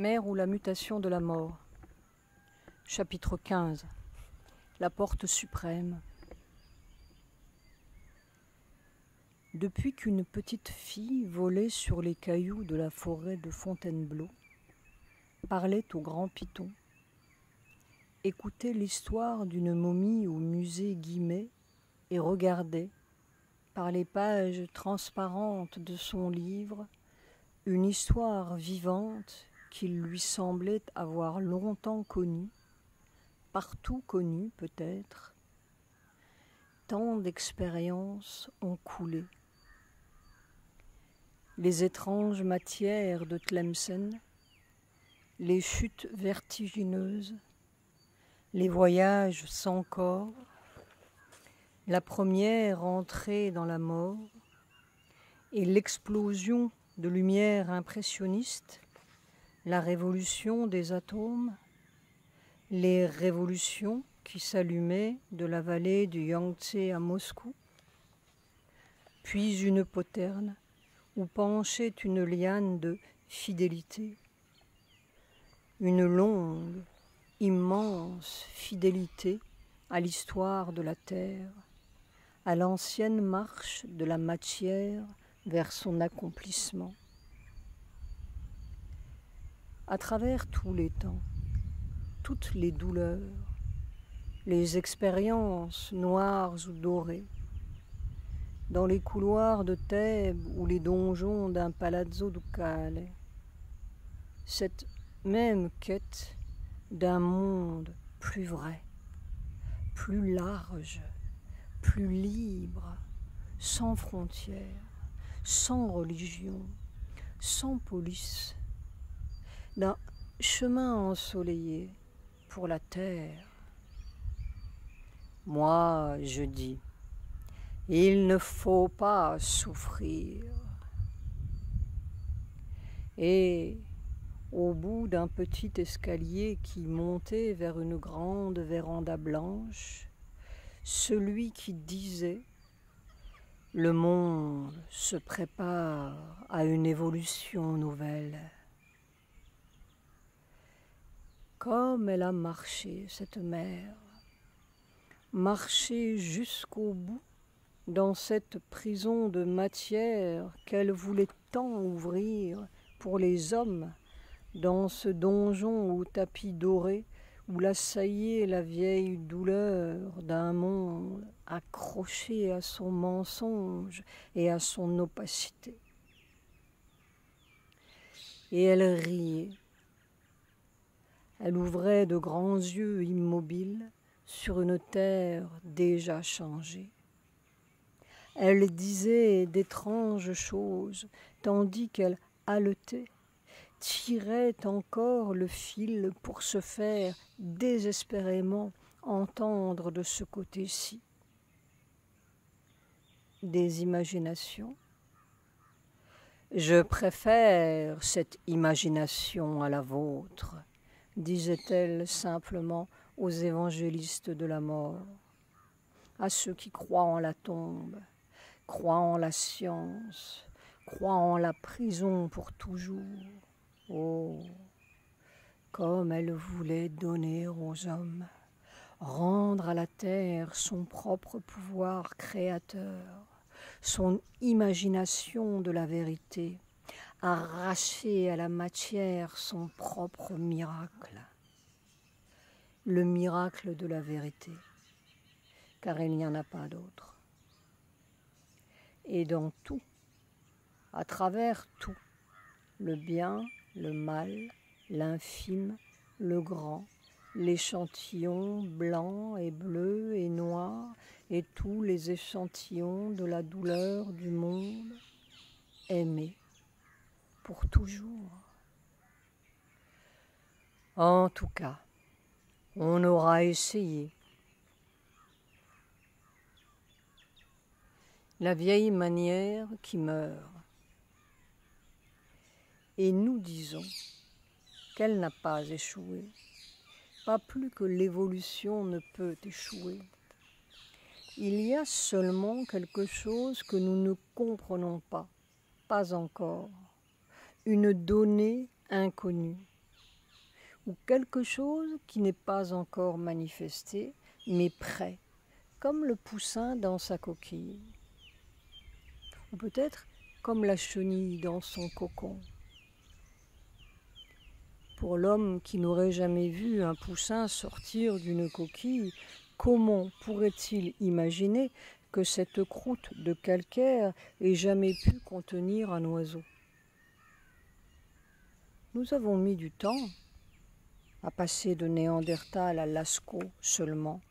Mère ou la mutation de la mort. Chapitre 15. La porte suprême. Depuis qu'une petite fille volait sur les cailloux de la forêt de Fontainebleau, parlait au grand python, écoutait l'histoire d'une momie au musée Guimet et regardait, par les pages transparentes de son livre, une histoire vivante qu'il lui semblait avoir longtemps connue, partout connue peut-être. Tant d'expériences ont coulé. Les étranges matières de Tlemcen, les chutes vertigineuses, les voyages sans corps, la première entrée dans la mort et l'explosion de lumière impressionniste, la révolution des atomes, les révolutions qui s'allumaient de la vallée du Yangtze à Moscou, puis une poterne où penchait une liane de fidélité, une longue, immense fidélité à l'histoire de la Terre, à l'ancienne marche de la matière vers son accomplissement. À travers tous les temps, toutes les douleurs, les expériences noires ou dorées, dans les couloirs de Thèbes ou les donjons d'un palazzo ducale, cette même quête d'un monde plus vrai, plus large, plus libre, sans frontières, sans religion, sans police, d'un chemin ensoleillé pour la terre. Moi, je dis, il ne faut pas souffrir. Et au bout d'un petit escalier qui montait vers une grande véranda blanche, celui qui disait « Le monde se prépare à une évolution nouvelle ». Comme elle a marché, cette mère, marché jusqu'au bout dans cette prison de matière qu'elle voulait tant ouvrir pour les hommes, dans ce donjon au tapis doré où l'assaillait la vieille douleur d'un monde accroché à son mensonge et à son opacité. Et elle riait. Elle ouvrait de grands yeux immobiles sur une terre déjà changée. Elle disait d'étranges choses, tandis qu'elle haletait, tirait encore le fil pour se faire désespérément entendre de ce côté-ci. Des imaginations. Je préfère cette imagination à la vôtre, disait-elle simplement aux évangélistes de la mort, à ceux qui croient en la tombe, croient en la science, croient en la prison pour toujours. Oh, comme elle voulait donner aux hommes, rendre à la terre son propre pouvoir créateur, son imagination de la vérité, arracher à la matière son propre miracle, le miracle de la vérité, car il n'y en a pas d'autre. Et dans tout, à travers tout, le bien, le mal, l'infime, le grand, l'échantillon blanc et bleu et noir et tous les échantillons de la douleur du monde, aimé pour toujours. En tout cas, on aura essayé. La vieille manière qui meurt. Et nous disons qu'elle n'a pas échoué, pas plus que l'évolution ne peut échouer. Il y a seulement quelque chose que nous ne comprenons pas encore, une donnée inconnue, ou quelque chose qui n'est pas encore manifesté, mais prêt, comme le poussin dans sa coquille, ou peut-être comme la chenille dans son cocon. Pour l'homme qui n'aurait jamais vu un poussin sortir d'une coquille, comment pourrait-il imaginer que cette croûte de calcaire ait jamais pu contenir un oiseau? Nous avons mis du temps à passer de Néandertal à Lascaux seulement,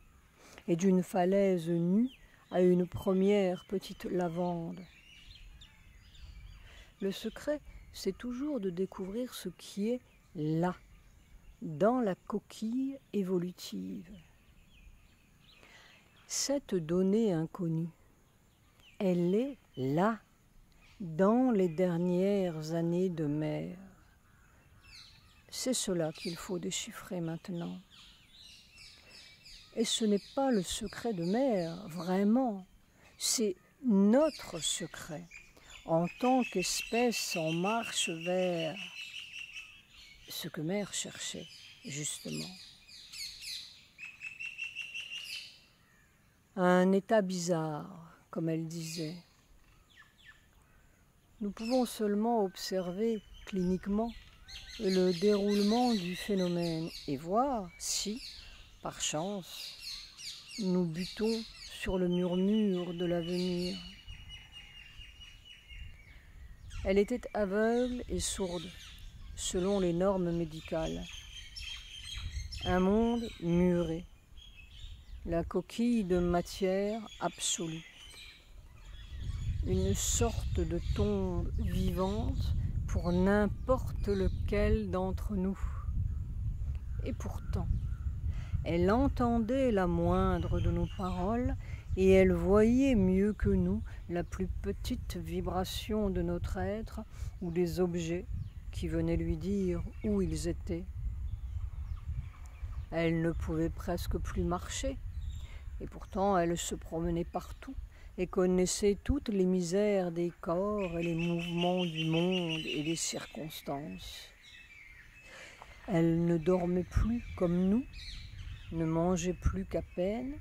et d'une falaise nue à une première petite lavande. Le secret, c'est toujours de découvrir ce qui est là, dans la coquille évolutive. Cette donnée inconnue, elle est là, dans les dernières années de mer. C'est cela qu'il faut déchiffrer maintenant. Et ce n'est pas le secret de mer, vraiment, c'est notre secret, en tant qu'espèce en marche vers ce que Mère cherchait, justement. Un état bizarre, comme elle disait. Nous pouvons seulement observer cliniquement le déroulement du phénomène et voir si, par chance, nous butons sur le murmure de l'avenir. Elle était aveugle et sourde, selon les normes médicales. Un monde muré, la coquille de matière absolue, une sorte de tombe vivante pour n'importe lequel d'entre nous. Et pourtant, elle entendait la moindre de nos paroles et elle voyait mieux que nous la plus petite vibration de notre être ou des objets qui venaient lui dire où ils étaient. Elle ne pouvait presque plus marcher, et pourtant elle se promenait partout et connaissait toutes les misères des corps et les mouvements du monde et des circonstances. Elle ne dormait plus comme nous, ne mangeait plus qu'à peine,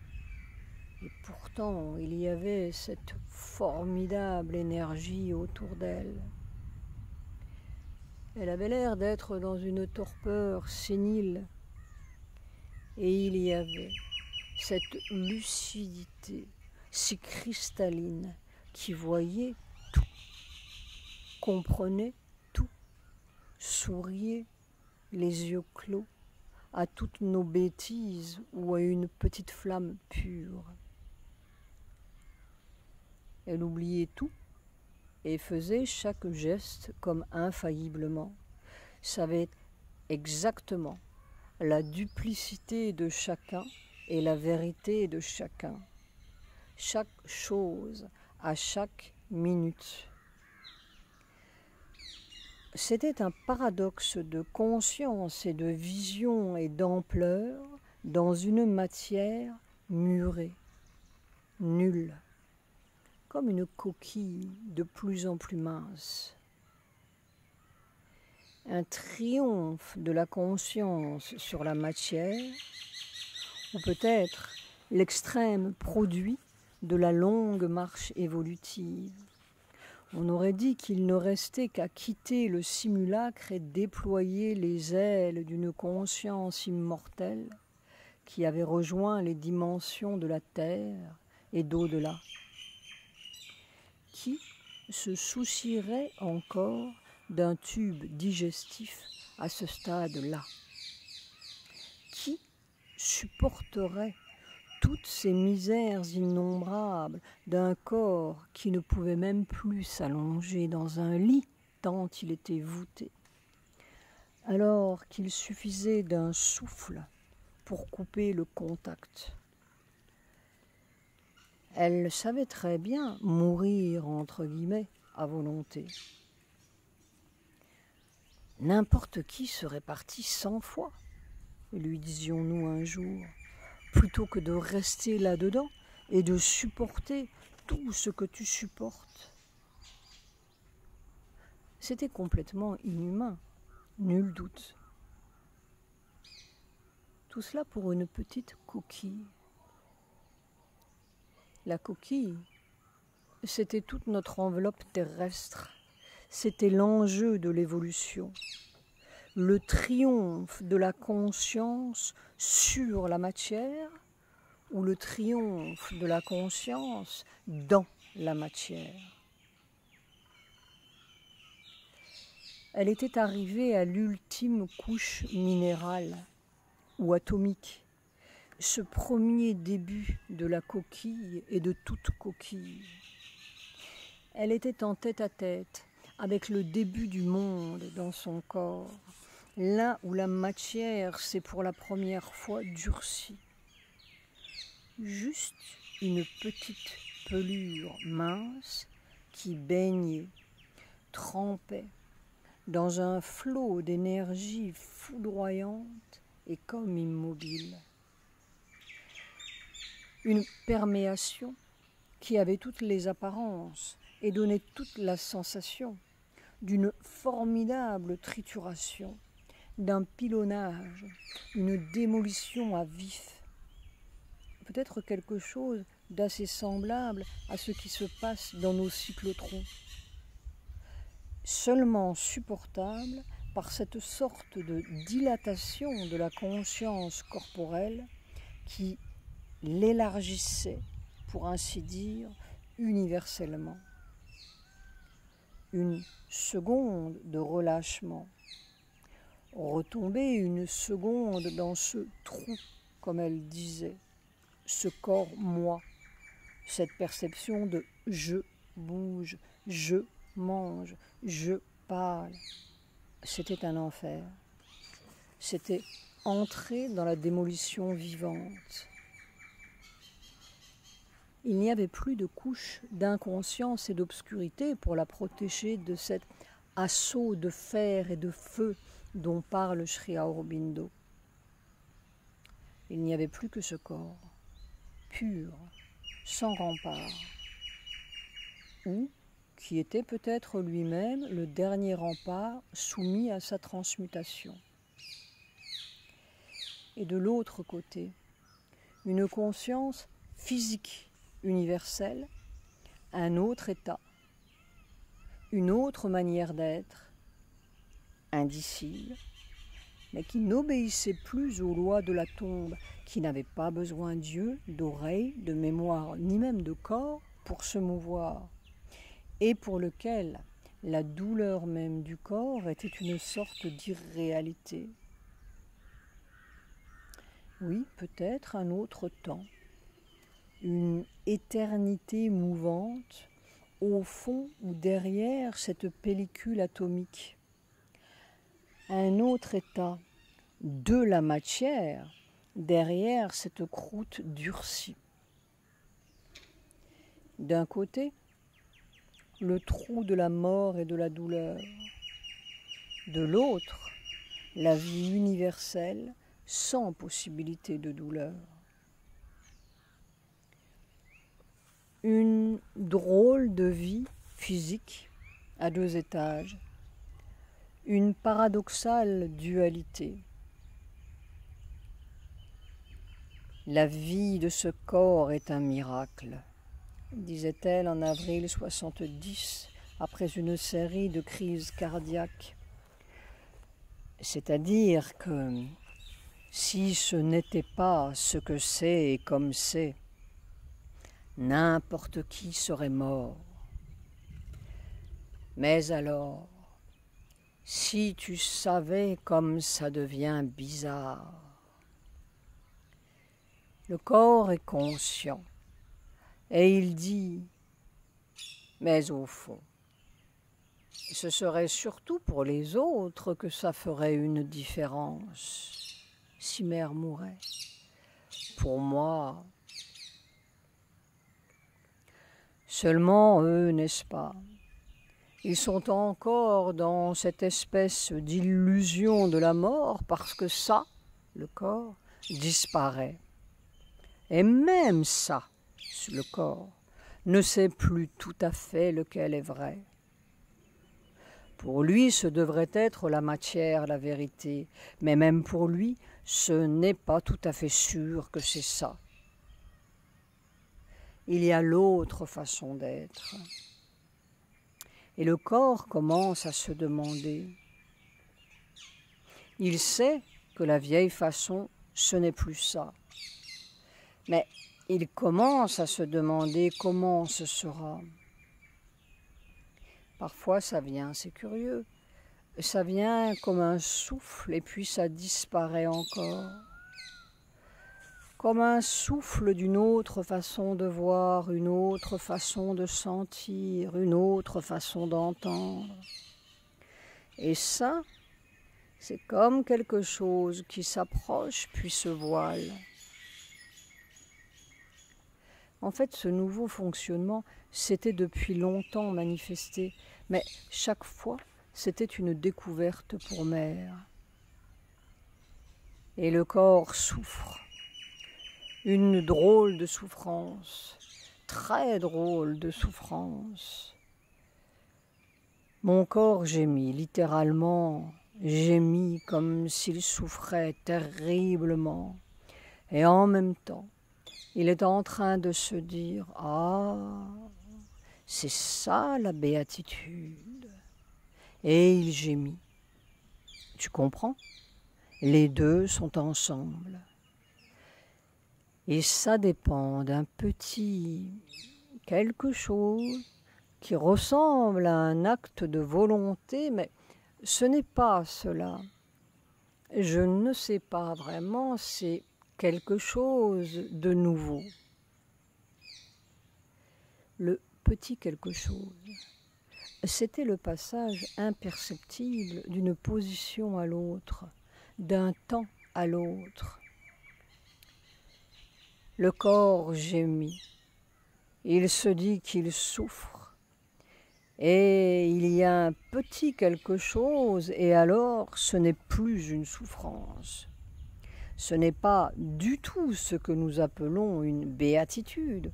et pourtant il y avait cette formidable énergie autour d'elle. Elle avait l'air d'être dans une torpeur sénile, et il y avait cette lucidité si cristalline qui voyait tout, comprenait tout, souriait les yeux clos à toutes nos bêtises ou à une petite flamme pure. Elle oubliait tout et faisait chaque geste comme infailliblement, savait exactement la duplicité de chacun et la vérité de chacun, chaque chose à chaque minute. C'était un paradoxe de conscience et de vision et d'ampleur dans une matière murée, nulle, comme une coquille de plus en plus mince. Un triomphe de la conscience sur la matière, ou peut-être l'extrême produit de la longue marche évolutive. On aurait dit qu'il ne restait qu'à quitter le simulacre et déployer les ailes d'une conscience immortelle qui avait rejoint les dimensions de la terre et d'au-delà. Qui se soucierait encore d'un tube digestif à ce stade-là? Qui supporterait toutes ces misères innombrables d'un corps qui ne pouvait même plus s'allonger dans un lit tant il était voûté, alors qu'il suffisait d'un souffle pour couper le contact? Elle savait très bien mourir entre guillemets à volonté. N'importe qui serait parti 100 fois, lui disions-nous un jour, plutôt que de rester là-dedans et de supporter tout ce que tu supportes. C'était complètement inhumain, nul doute. Tout cela pour une petite coquille. La coquille, c'était toute notre enveloppe terrestre. C'était l'enjeu de l'évolution. Le triomphe de la conscience sur la matière ou le triomphe de la conscience dans la matière. Elle était arrivée à l'ultime couche minérale ou atomique, ce premier début de la coquille et de toute coquille. Elle était en tête-à-tête avec le début du monde dans son corps, là où la matière s'est pour la première fois durcie. Juste une petite pelure mince qui baignait, trempait dans un flot d'énergie foudroyante et comme immobile. Une perméation qui avait toutes les apparences et donnait toute la sensation d'une formidable trituration, d'un pilonnage, une démolition à vif. Peut-être quelque chose d'assez semblable à ce qui se passe dans nos cyclotrons, seulement supportable par cette sorte de dilatation de la conscience corporelle qui l'élargissait, pour ainsi dire, universellement. Une seconde de relâchement, retomber une seconde dans ce trou, comme elle disait, ce corps moi, cette perception de je bouge, je mange, je parle. C'était un enfer. C'était entrer dans la démolition vivante. Il n'y avait plus de couche d'inconscience et d'obscurité pour la protéger de cet assaut de fer et de feu dont parle Sri Aurobindo. Il n'y avait plus que ce corps, pur, sans rempart, ou qui était peut-être lui-même le dernier rempart soumis à sa transmutation. Et de l'autre côté, une conscience physique, universelle, un autre état, une autre manière d'être, indicible, mais qui n'obéissait plus aux lois de la tombe, qui n'avait pas besoin d'yeux, d'oreilles, de mémoire, ni même de corps pour se mouvoir, et pour lequel la douleur même du corps était une sorte d'irréalité. Oui, peut-être un autre temps, une éternité mouvante au fond ou derrière cette pellicule atomique. Un autre état de la matière derrière cette croûte durcie. D'un côté, le trou de la mort et de la douleur. De l'autre, la vie universelle sans possibilité de douleur. Une drôle de vie physique à deux étages, une paradoxale dualité. La vie de ce corps est un miracle, disait-elle en avril 70, après une série de crises cardiaques. C'est-à-dire que si ce n'était pas ce que c'est et comme c'est, n'importe qui serait mort. Mais alors, si tu savais comme ça devient bizarre. Le corps est conscient et il dit, mais au fond, ce serait surtout pour les autres que ça ferait une différence si mère mourait. Pour moi, seulement eux, n'est-ce pas? Ils sont encore dans cette espèce d'illusion de la mort parce que ça, le corps, disparaît. Et même ça, le corps, ne sait plus tout à fait lequel est vrai. Pour lui, ce devrait être la matière, la vérité. Mais même pour lui, ce n'est pas tout à fait sûr que c'est ça. Il y a l'autre façon d'être. Et le corps commence à se demander. Il sait que la vieille façon, ce n'est plus ça. Mais il commence à se demander comment ce sera. Parfois ça vient, c'est curieux, ça vient comme un souffle et puis ça disparaît encore. Comme un souffle d'une autre façon de voir, une autre façon de sentir, une autre façon d'entendre. Et ça, c'est comme quelque chose qui s'approche puis se voile. En fait, ce nouveau fonctionnement s'était depuis longtemps manifesté, mais chaque fois, c'était une découverte pour Mère. Et le corps souffre, une drôle de souffrance, très drôle de souffrance. Mon corps gémit, littéralement gémit comme s'il souffrait terriblement, et en même temps, il est en train de se dire « Ah, c'est ça la béatitude !» Et il gémit. Tu comprends? Les deux sont ensemble. Et ça dépend d'un petit quelque chose qui ressemble à un acte de volonté, mais ce n'est pas cela. Je ne sais pas vraiment, c'est quelque chose de nouveau. Le petit quelque chose, c'était le passage imperceptible d'une position à l'autre, d'un temps à l'autre. Le corps gémit, il se dit qu'il souffre, et il y a un petit quelque chose, et alors ce n'est plus une souffrance. Ce n'est pas du tout ce que nous appelons une béatitude.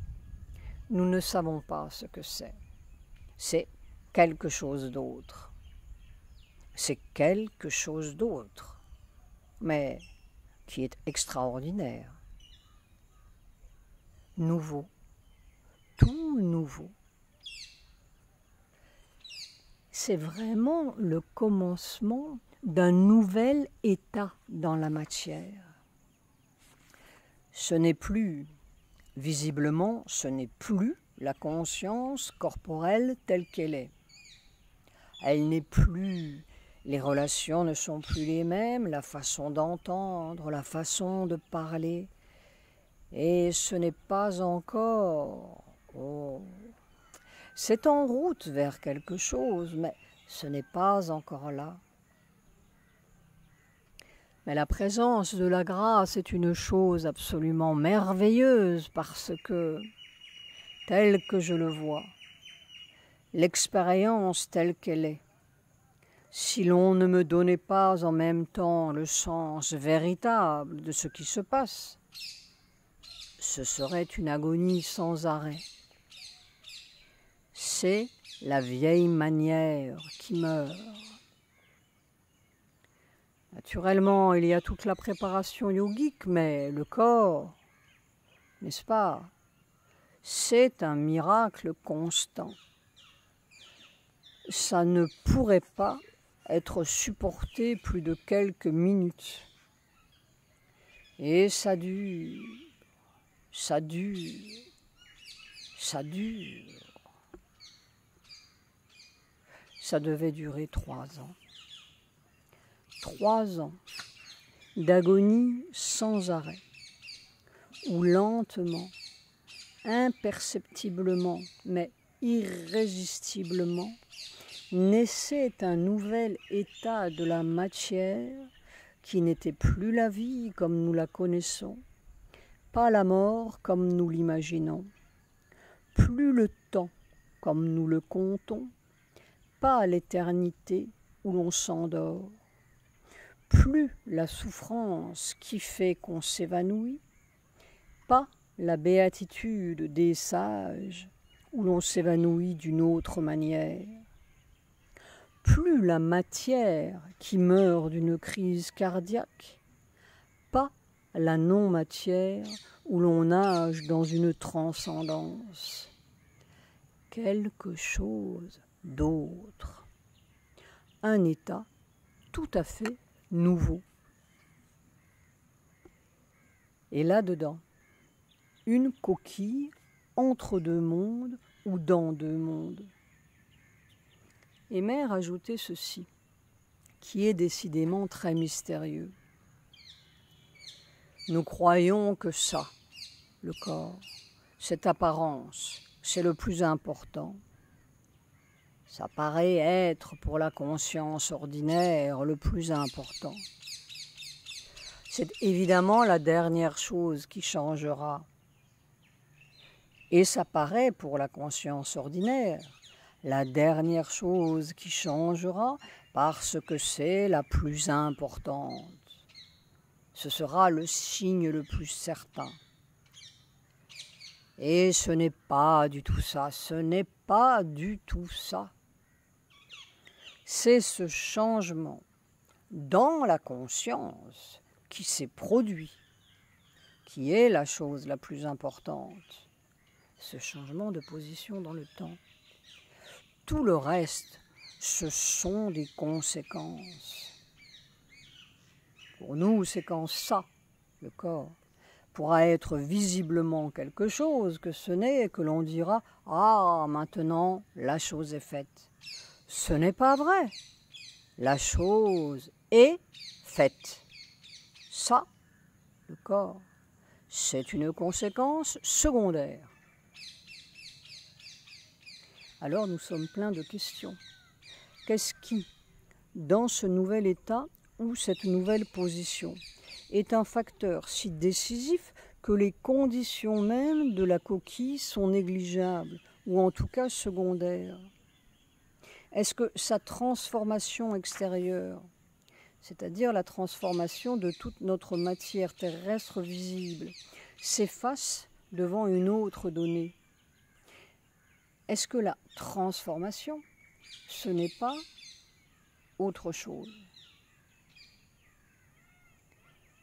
Nous ne savons pas ce que c'est. C'est quelque chose d'autre. C'est quelque chose d'autre, mais qui est extraordinaire. Nouveau, tout nouveau. C'est vraiment le commencement d'un nouvel état dans la matière. Ce n'est plus, visiblement, ce n'est plus la conscience corporelle telle qu'elle est. Elle n'est plus, les relations ne sont plus les mêmes, la façon d'entendre, la façon de parler. Et ce n'est pas encore, c'est en route vers quelque chose, mais ce n'est pas encore là. Mais la présence de la grâce est une chose absolument merveilleuse parce que, tel que je le vois, l'expérience telle qu'elle est, si l'on ne me donnait pas en même temps le sens véritable de ce qui se passe, ce serait une agonie sans arrêt. C'est la vieille manière qui meurt. Naturellement, il y a toute la préparation yogique, mais le corps, n'est-ce pas, c'est un miracle constant. Ça ne pourrait pas être supporté plus de quelques minutes. Et ça dure, ça dure, ça dure. Ça devait durer 3 ans. 3 ans d'agonie sans arrêt, où lentement, imperceptiblement, mais irrésistiblement, naissait un nouvel état de la matière qui n'était plus la vie comme nous la connaissons, pas la mort comme nous l'imaginons, plus le temps comme nous le comptons, pas l'éternité où l'on s'endort, plus la souffrance qui fait qu'on s'évanouit, pas la béatitude des sages où l'on s'évanouit d'une autre manière, plus la matière qui meurt d'une crise cardiaque, pas la non-matière où l'on nage dans une transcendance. Quelque chose d'autre. Un état tout à fait nouveau. Et là-dedans, une coquille entre deux mondes ou dans deux mondes. Et Mère ajoutait ceci, qui est décidément très mystérieux. Nous croyons que ça, le corps, cette apparence, c'est le plus important. Ça paraît être pour la conscience ordinaire le plus important. C'est évidemment la dernière chose qui changera. Et ça paraît pour la conscience ordinaire la dernière chose qui changera parce que c'est la plus importante. Ce sera le signe le plus certain. Et ce n'est pas du tout ça, ce n'est pas du tout ça. C'est ce changement dans la conscience qui s'est produit, qui est la chose la plus importante. Ce changement de position dans le temps. Tout le reste, ce sont des conséquences. Pour nous, c'est quand ça, le corps, pourra être visiblement quelque chose que ce n'est que l'on dira « Ah, maintenant, la chose est faite ». Ce n'est pas vrai. La chose est faite. Ça, le corps, c'est une conséquence secondaire. Alors nous sommes pleins de questions. Qu'est-ce qui, dans ce nouvel état ou cette nouvelle position, est un facteur si décisif que les conditions mêmes de la coquille sont négligeables, ou en tout cas secondaires? Est-ce que sa transformation extérieure, c'est-à-dire la transformation de toute notre matière terrestre visible, s'efface devant une autre donnée? Est-ce que la transformation, ce n'est pas autre chose?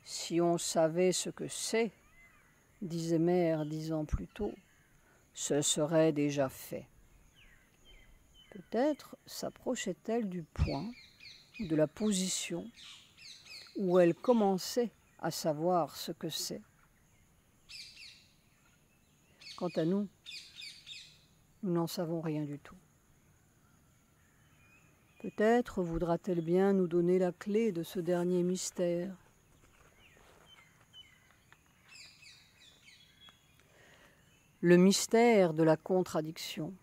Si on savait ce que c'est, disait Mère 10 ans plus tôt, ce serait déjà fait. Peut-être s'approchait-elle du point, de la position, où elle commençait à savoir ce que c'est. Quant à nous, nous n'en savons rien du tout. Peut-être voudra-t-elle bien nous donner la clé de ce dernier mystère. Le mystère de la contradiction.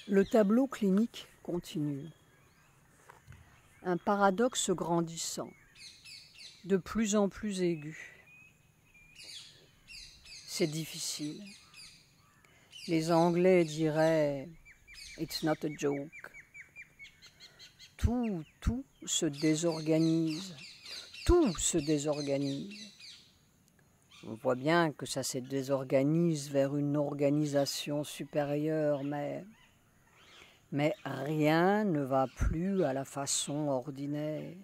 Le tableau clinique continue. Un paradoxe grandissant, de plus en plus aigu. C'est difficile. Les Anglais diraient « It's not a joke ». Tout se désorganise. Tout se désorganise. On voit bien que ça se désorganise vers une organisation supérieure, mais rien ne va plus à la façon ordinaire.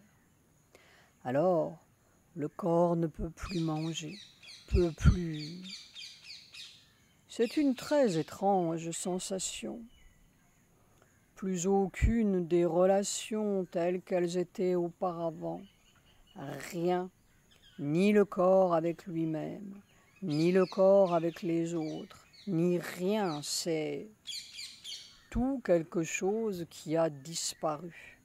Alors, le corps ne peut plus manger, peut plus. C'est une très étrange sensation. Plus aucune des relations telles qu'elles étaient auparavant. Rien, ni le corps avec lui-même, ni le corps avec les autres, ni rien, c'est tout quelque chose qui a disparu.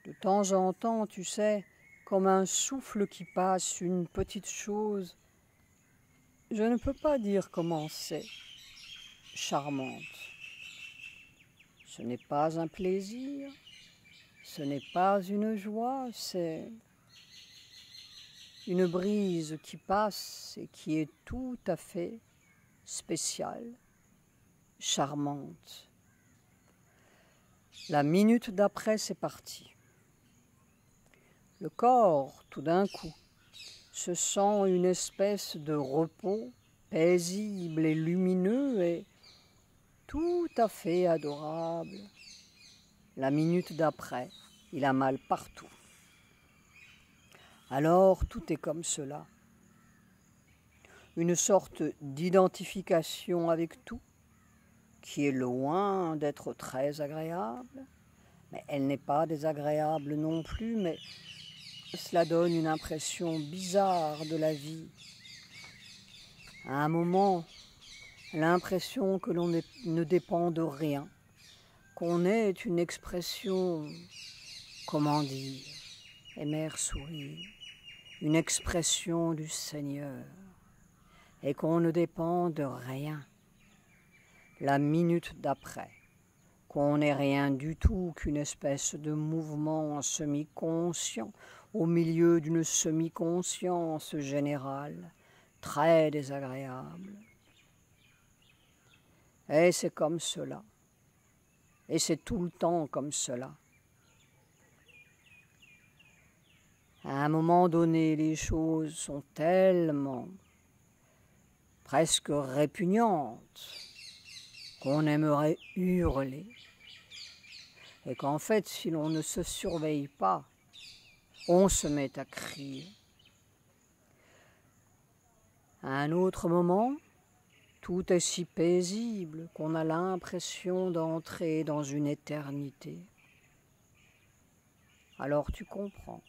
De temps en temps, tu sais, comme un souffle qui passe, une petite chose, je ne peux pas dire comment c'est, charmante. Ce n'est pas un plaisir, ce n'est pas une joie, c'est une brise qui passe et qui est tout à fait spéciale, charmante. La minute d'après, c'est parti. Le corps, tout d'un coup, se sent une espèce de repos paisible et lumineux et tout à fait adorable. La minute d'après, il a mal partout. Alors tout est comme cela. Une sorte d'identification avec tout, qui est loin d'être très agréable, mais elle n'est pas désagréable non plus, mais cela donne une impression bizarre de la vie. À un moment, l'impression que l'on ne dépend de rien, qu'on est une expression, comment dire, et Mère sourit, une expression du Seigneur, et qu'on ne dépend de rien. La minute d'après, qu'on n'est rien du tout qu'une espèce de mouvement semi-conscient au milieu d'une semi-conscience générale, très désagréable. Et c'est comme cela. Et c'est tout le temps comme cela. À un moment donné, les choses sont tellement presque répugnantes qu'on aimerait hurler. Et qu'en fait, si l'on ne se surveille pas, on se met à crier. À un autre moment, tout est si paisible qu'on a l'impression d'entrer dans une éternité. Alors tu comprends.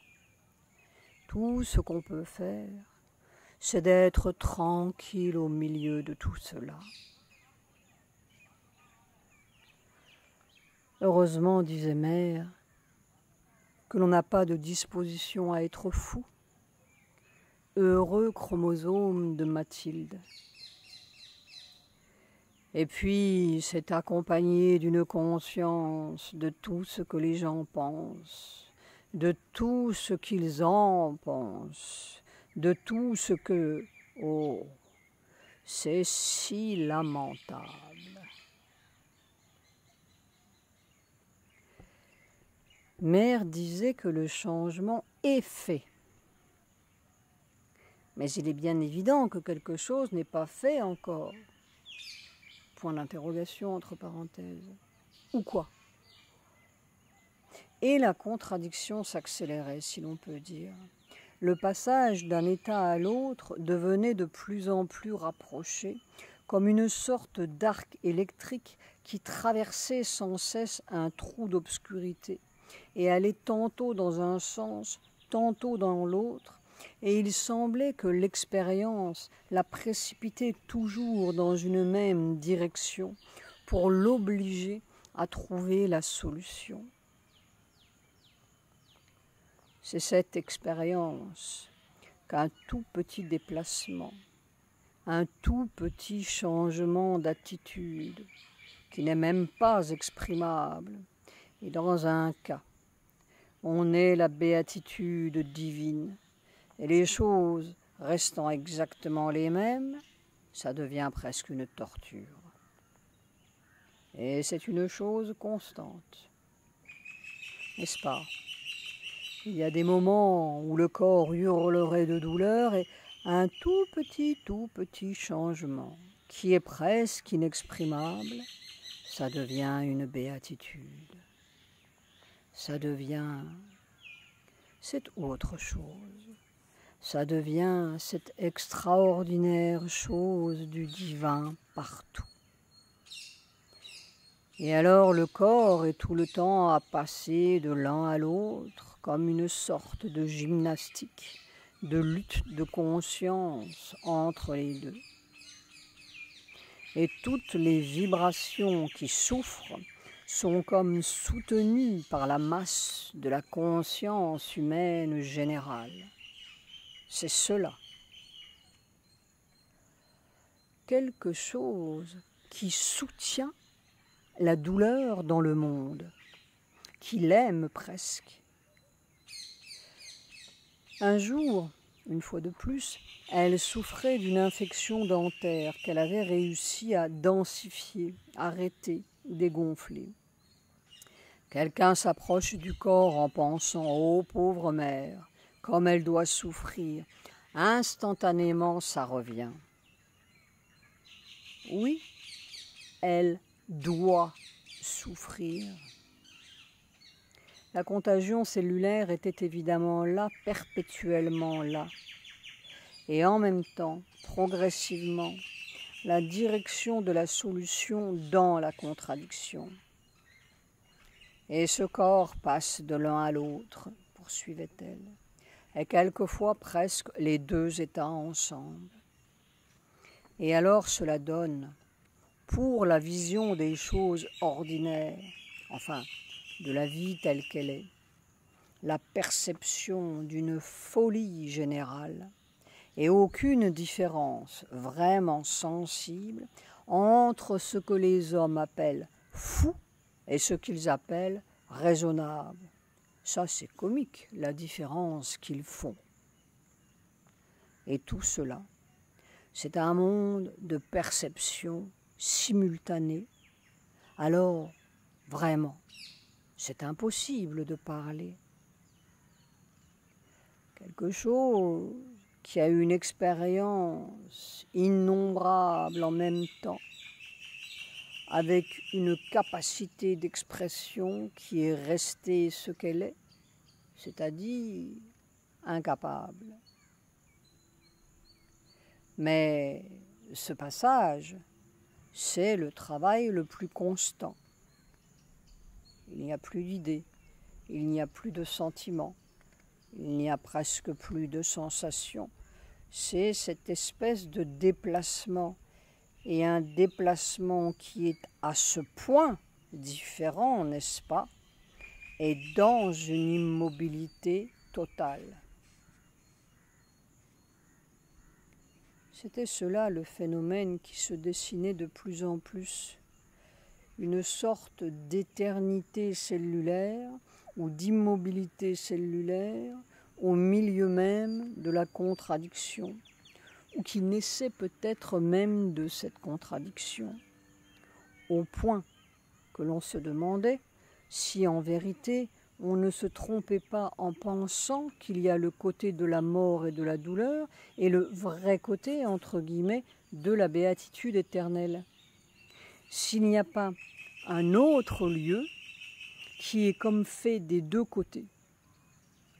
Tout ce qu'on peut faire, c'est d'être tranquille au milieu de tout cela. Heureusement, disait Mère, que l'on n'a pas de disposition à être fou. Heureux chromosome de Mathilde. Et puis, c'est accompagné d'une conscience de tout ce que les gens pensent, de tout ce qu'ils en pensent, de tout ce que... Oh, c'est si lamentable. Mère disait que le changement est fait. Mais il est bien évident que quelque chose n'est pas fait encore. Point d'interrogation entre parenthèses. Ou quoi? Et la contradiction s'accélérait, si l'on peut dire. Le passage d'un état à l'autre devenait de plus en plus rapproché, comme une sorte d'arc électrique qui traversait sans cesse un trou d'obscurité et allait tantôt dans un sens, tantôt dans l'autre, et il semblait que l'expérience la précipitait toujours dans une même direction pour l'obliger à trouver la solution. C'est cette expérience qu'un tout petit déplacement, un tout petit changement d'attitude, qui n'est même pas exprimable, et dans un cas, on est la béatitude divine, et les choses restant exactement les mêmes, ça devient presque une torture. Et c'est une chose constante, n'est-ce pas? Il y a des moments où le corps hurlerait de douleur et un tout petit changement qui est presque inexprimable, ça devient une béatitude. Ça devient cette autre chose. Ça devient cette extraordinaire chose du divin partout. Et alors le corps est tout le temps à passer de l'un à l'autre comme une sorte de gymnastique, de lutte de conscience entre les deux. Et toutes les vibrations qui souffrent sont comme soutenues par la masse de la conscience humaine générale. C'est cela. Quelque chose qui soutient la douleur dans le monde, qui l'aime presque. Un jour, une fois de plus, elle souffrait d'une infection dentaire qu'elle avait réussi à densifier, arrêter, dégonfler. Quelqu'un s'approche du corps en pensant « Oh, pauvre mère, comme elle doit souffrir !» Instantanément, ça revient. Oui, elle doit souffrir. La contagion cellulaire était évidemment là, perpétuellement là. Et en même temps, progressivement, la direction de la solution dans la contradiction. Et ce corps passe de l'un à l'autre, poursuivait-elle, et quelquefois presque les deux états ensemble. Et alors cela donne, pour la vision des choses ordinaires, enfin, de la vie telle qu'elle est, la perception d'une folie générale et aucune différence vraiment sensible entre ce que les hommes appellent fou et ce qu'ils appellent raisonnable. Ça, c'est comique, la différence qu'ils font. Et tout cela, c'est un monde de perception simultanée. Alors, vraiment, c'est impossible de parler. Quelque chose qui a eu une expérience innombrable en même temps, avec une capacité d'expression qui est restée ce qu'elle est, c'est-à-dire incapable. Mais ce passage, c'est le travail le plus constant. Il n'y a plus d'idées, il n'y a plus de sentiments, il n'y a presque plus de sensations. C'est cette espèce de déplacement, et un déplacement qui est à ce point différent, n'est-ce pas, et dans une immobilité totale. C'était cela le phénomène qui se dessinait de plus en plus, une sorte d'éternité cellulaire ou d'immobilité cellulaire au milieu même de la contradiction, ou qui naissait peut-être même de cette contradiction, au point que l'on se demandait si en vérité on ne se trompait pas en pensant qu'il y a le côté de la mort et de la douleur et le vrai côté, entre guillemets, de la béatitude éternelle. S'il n'y a pas un autre lieu qui est comme fait des deux côtés,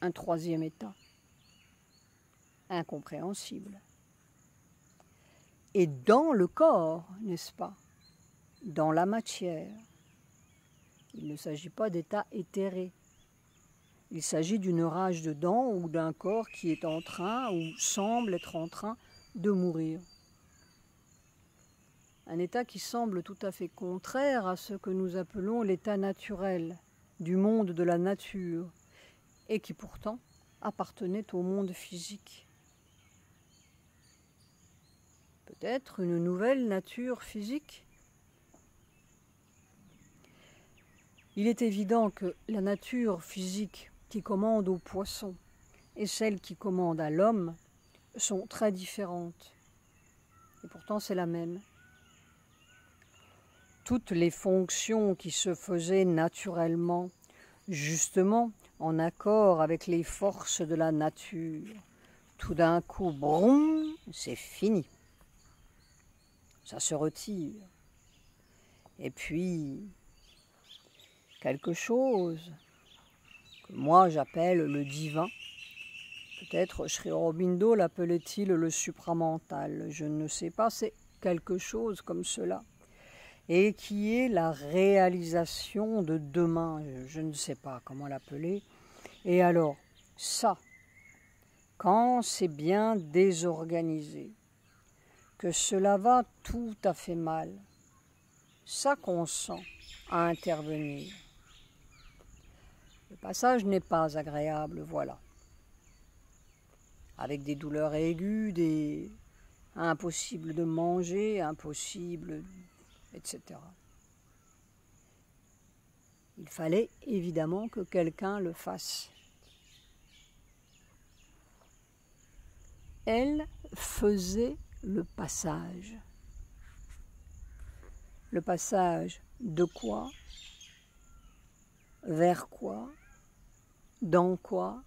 un troisième état, incompréhensible. Et dans le corps, n'est-ce pas, dans la matière, il ne s'agit pas d'état éthéré. Il s'agit d'une rage de dents ou d'un corps qui est en train ou semble être en train de mourir. Un état qui semble tout à fait contraire à ce que nous appelons l'état naturel du monde de la nature et qui pourtant appartenait au monde physique. Peut-être une nouvelle nature physique. Il est évident que la nature physique qui commande aux poissons et celle qui commande à l'homme sont très différentes. Et pourtant, c'est la même. Toutes les fonctions qui se faisaient naturellement, justement en accord avec les forces de la nature, tout d'un coup, brum, c'est fini. Ça se retire. Et puis, quelque chose que moi j'appelle le divin, peut-être Sri Aurobindo l'appelait-il le supramental, je ne sais pas, c'est quelque chose comme cela, et qui est la réalisation de demain, je ne sais pas comment l'appeler. Et alors, ça, quand c'est bien désorganisé, que cela va tout à fait mal, ça qu'on sent à intervenir. Le passage n'est pas agréable, voilà. Avec des douleurs aiguës, des impossible de manger, impossible, etc. Il fallait évidemment que quelqu'un le fasse. Elle faisait le passage. Le passage de quoi? Vers quoi? Dans quoi?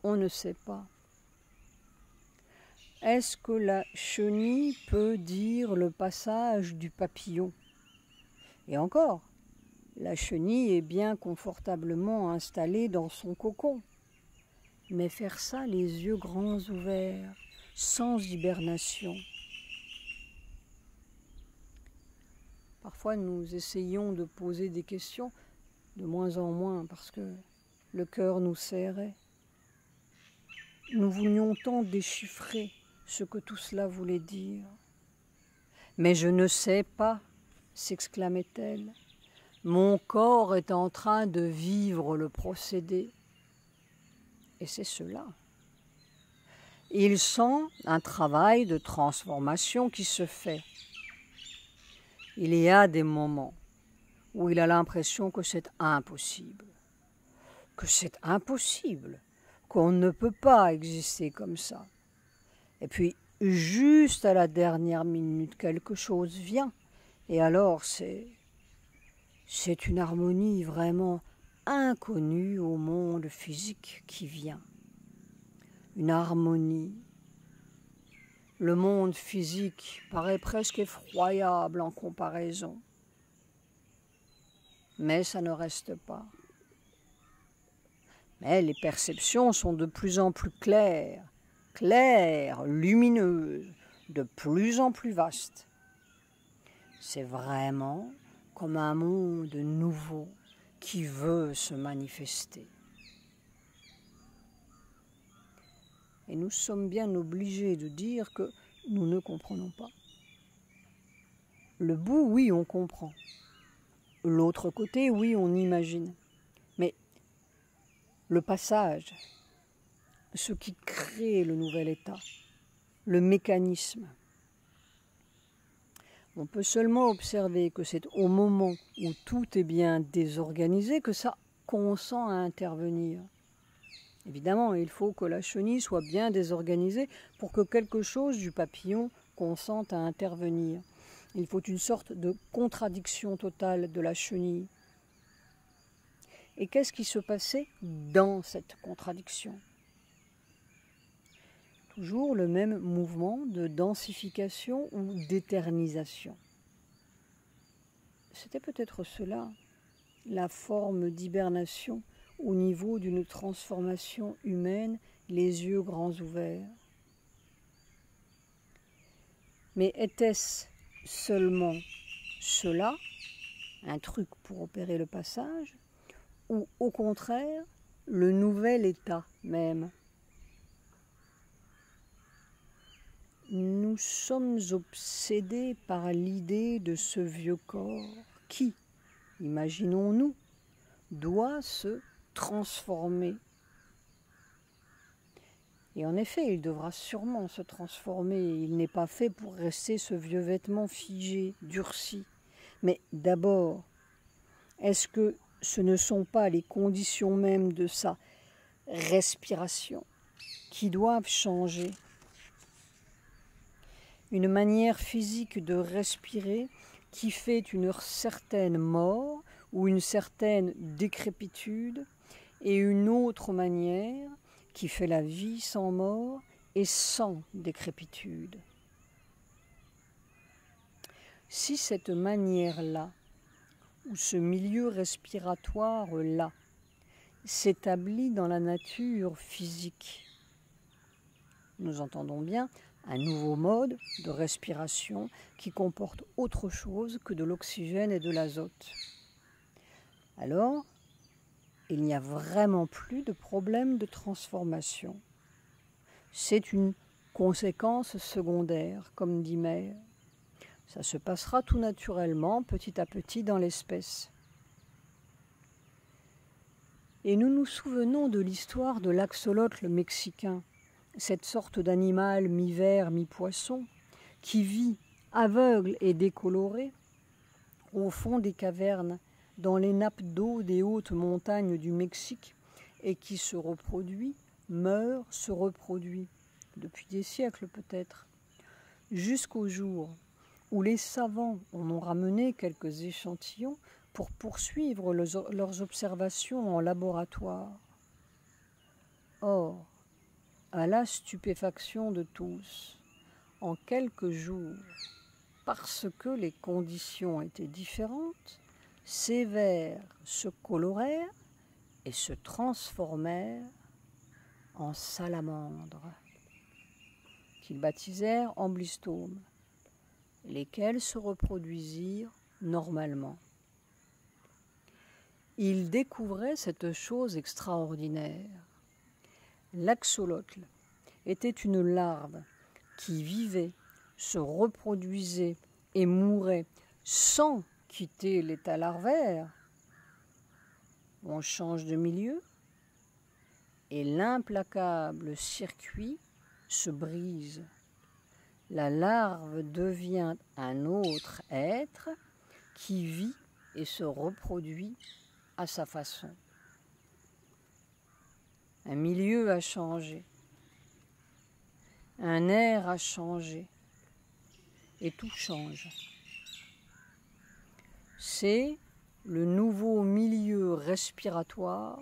On ne sait pas. Est-ce que la chenille peut dire le passage du papillon? Et encore, la chenille est bien confortablement installée dans son cocon. Mais faire ça les yeux grands ouverts, sans hibernation. Parfois nous essayons de poser des questions, de moins en moins parce que le cœur nous serrait. Nous voulions tant déchiffrer ce que tout cela voulait dire. Mais je ne sais pas, s'exclamait-elle. Mon corps est en train de vivre le procédé. Et c'est cela. Il sent un travail de transformation qui se fait. Il y a des moments où il a l'impression que c'est impossible. Qu'on ne peut pas exister comme ça. Et puis, juste à la dernière minute, quelque chose vient. Et alors, c'est une harmonie vraiment inconnue au monde physique qui vient. Une harmonie. Le monde physique paraît presque effroyable en comparaison. Mais ça ne reste pas. Mais les perceptions sont de plus en plus claires, lumineuses, de plus en plus vastes. C'est vraiment comme un monde nouveau qui veut se manifester. Et nous sommes bien obligés de dire que nous ne comprenons pas. Le bout, oui, on comprend. L'autre côté, oui, on imagine. Mais le passage, ce qui crée le nouvel état, le mécanisme, on peut seulement observer que c'est au moment où tout est bien désorganisé que ça consent à intervenir. Évidemment, il faut que la chenille soit bien désorganisée pour que quelque chose du papillon consente à intervenir. Il faut une sorte de contradiction totale de la chenille. Et qu'est-ce qui se passait dans cette contradiction? Toujours le même mouvement de densification ou d'éternisation. C'était peut-être cela, la forme d'hibernation au niveau d'une transformation humaine, les yeux grands ouverts. Mais était-ce seulement cela, un truc pour opérer le passage, ou au contraire, le nouvel état même? Nous sommes obsédés par l'idée de ce vieux corps qui, imaginons-nous, doit se transformer. Et en effet, il devra sûrement se transformer. Il n'est pas fait pour rester ce vieux vêtement figé, durci. Mais d'abord, est-ce que ce ne sont pas les conditions mêmes de sa respiration qui doivent changer? Une manière physique de respirer qui fait une certaine mort ou une certaine décrépitude, et une autre manière qui fait la vie sans mort et sans décrépitude. Si cette manière-là, ou ce milieu respiratoire-là, s'établit dans la nature physique, nous entendons bien un nouveau mode de respiration qui comporte autre chose que de l'oxygène et de l'azote. Alors, il n'y a vraiment plus de problème de transformation. C'est une conséquence secondaire, comme dit Meyer. Ça se passera tout naturellement, petit à petit, dans l'espèce. Et nous nous souvenons de l'histoire de l'axolotl mexicain, cette sorte d'animal mi-vert, mi-poisson, qui vit aveugle et décoloré au fond des cavernes, dans les nappes d'eau des hautes montagnes du Mexique, et qui se reproduit, meurt, se reproduit, depuis des siècles peut-être, jusqu'au jour où les savants en ont ramené quelques échantillons pour poursuivre leurs observations en laboratoire. Or, à la stupéfaction de tous, en quelques jours, parce que les conditions étaient différentes, ces vers se colorèrent et se transformèrent en salamandres, qu'ils baptisèrent amblystomes, lesquels se reproduisirent normalement. Ils découvraient cette chose extraordinaire. L'axolotl était une larve qui vivait, se reproduisait et mourait sans quitter l'état larvaire. On change de milieu et l'implacable circuit se brise. La larve devient un autre être qui vit et se reproduit à sa façon. Un milieu a changé, un air a changé, et tout change. C'est le nouveau milieu respiratoire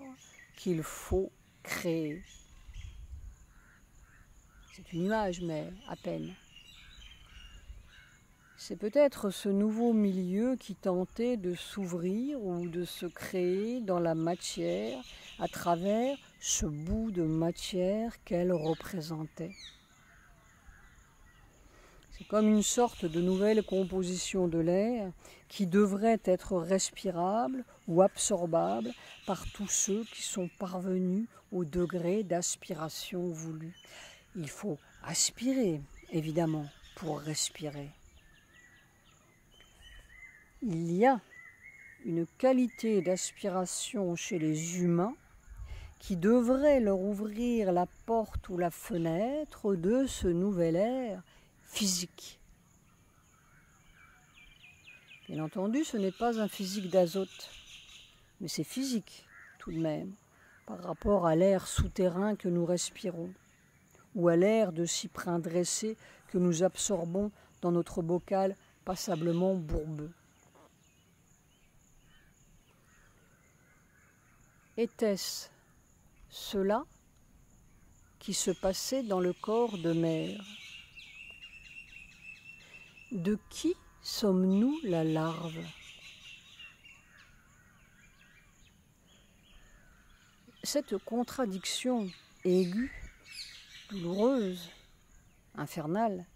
qu'il faut créer. C'est une image, mais à peine. C'est peut-être ce nouveau milieu qui tentait de s'ouvrir ou de se créer dans la matière à travers ce bout de matière qu'elle représentait. C'est comme une sorte de nouvelle composition de l'air qui devrait être respirable ou absorbable par tous ceux qui sont parvenus au degré d'aspiration voulu. Il faut aspirer, évidemment, pour respirer. Il y a une qualité d'aspiration chez les humains qui devrait leur ouvrir la porte ou la fenêtre de ce nouvel air physique. Bien entendu, ce n'est pas un physique d'azote, mais c'est physique tout de même, par rapport à l'air souterrain que nous respirons, ou à l'air de cyprin dressé que nous absorbons dans notre bocal passablement bourbeux. Était-ce cela qui se passait dans le corps de mère? De qui sommes-nous la larve? Cette contradiction aiguë, douloureuse, infernale,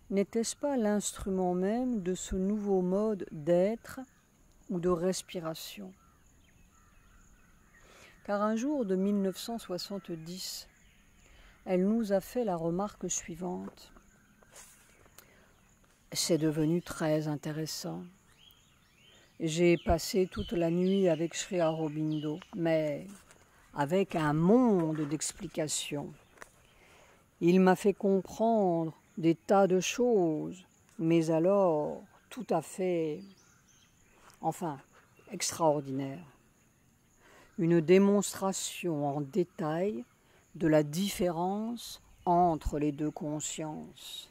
n'était-ce pas l'instrument même de ce nouveau mode d'être ou de respiration? Car un jour de 1970, elle nous a fait la remarque suivante. C'est devenu très intéressant. J'ai passé toute la nuit avec Sri Aurobindo, mais avec un monde d'explications. Il m'a fait comprendre des tas de choses, mais alors tout à fait, extraordinaire. Une démonstration en détail de la différence entre les deux consciences.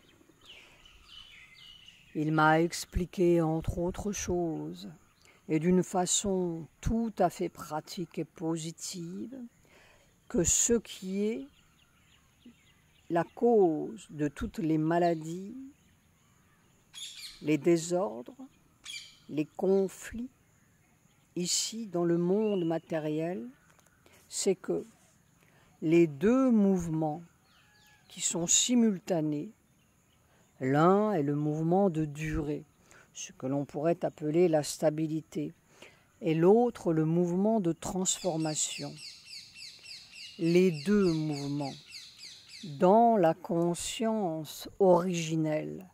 Il m'a expliqué, entre autres choses, et d'une façon tout à fait pratique et positive, que ce qui est la cause de toutes les maladies, les désordres, les conflits, ici dans le monde matériel, c'est que les deux mouvements qui sont simultanés, l'un est le mouvement de durée, ce que l'on pourrait appeler la stabilité, et l'autre le mouvement de transformation. Les deux mouvements, dans la conscience originelle,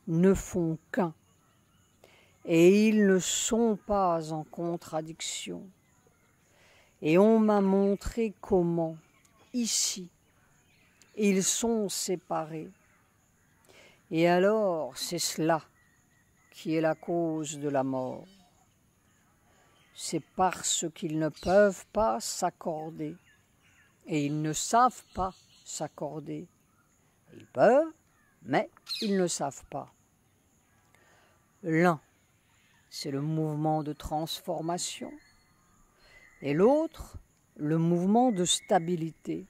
ne font qu'un, et ils ne sont pas en contradiction. Et on m'a montré comment, ici, ils sont séparés. Et alors, c'est cela qui est la cause de la mort. C'est parce qu'ils ne peuvent pas s'accorder. Et ils ne savent pas s'accorder. Ils peuvent, mais ils ne savent pas. L'un, c'est le mouvement de transformation, et l'autre, le mouvement de stabilité.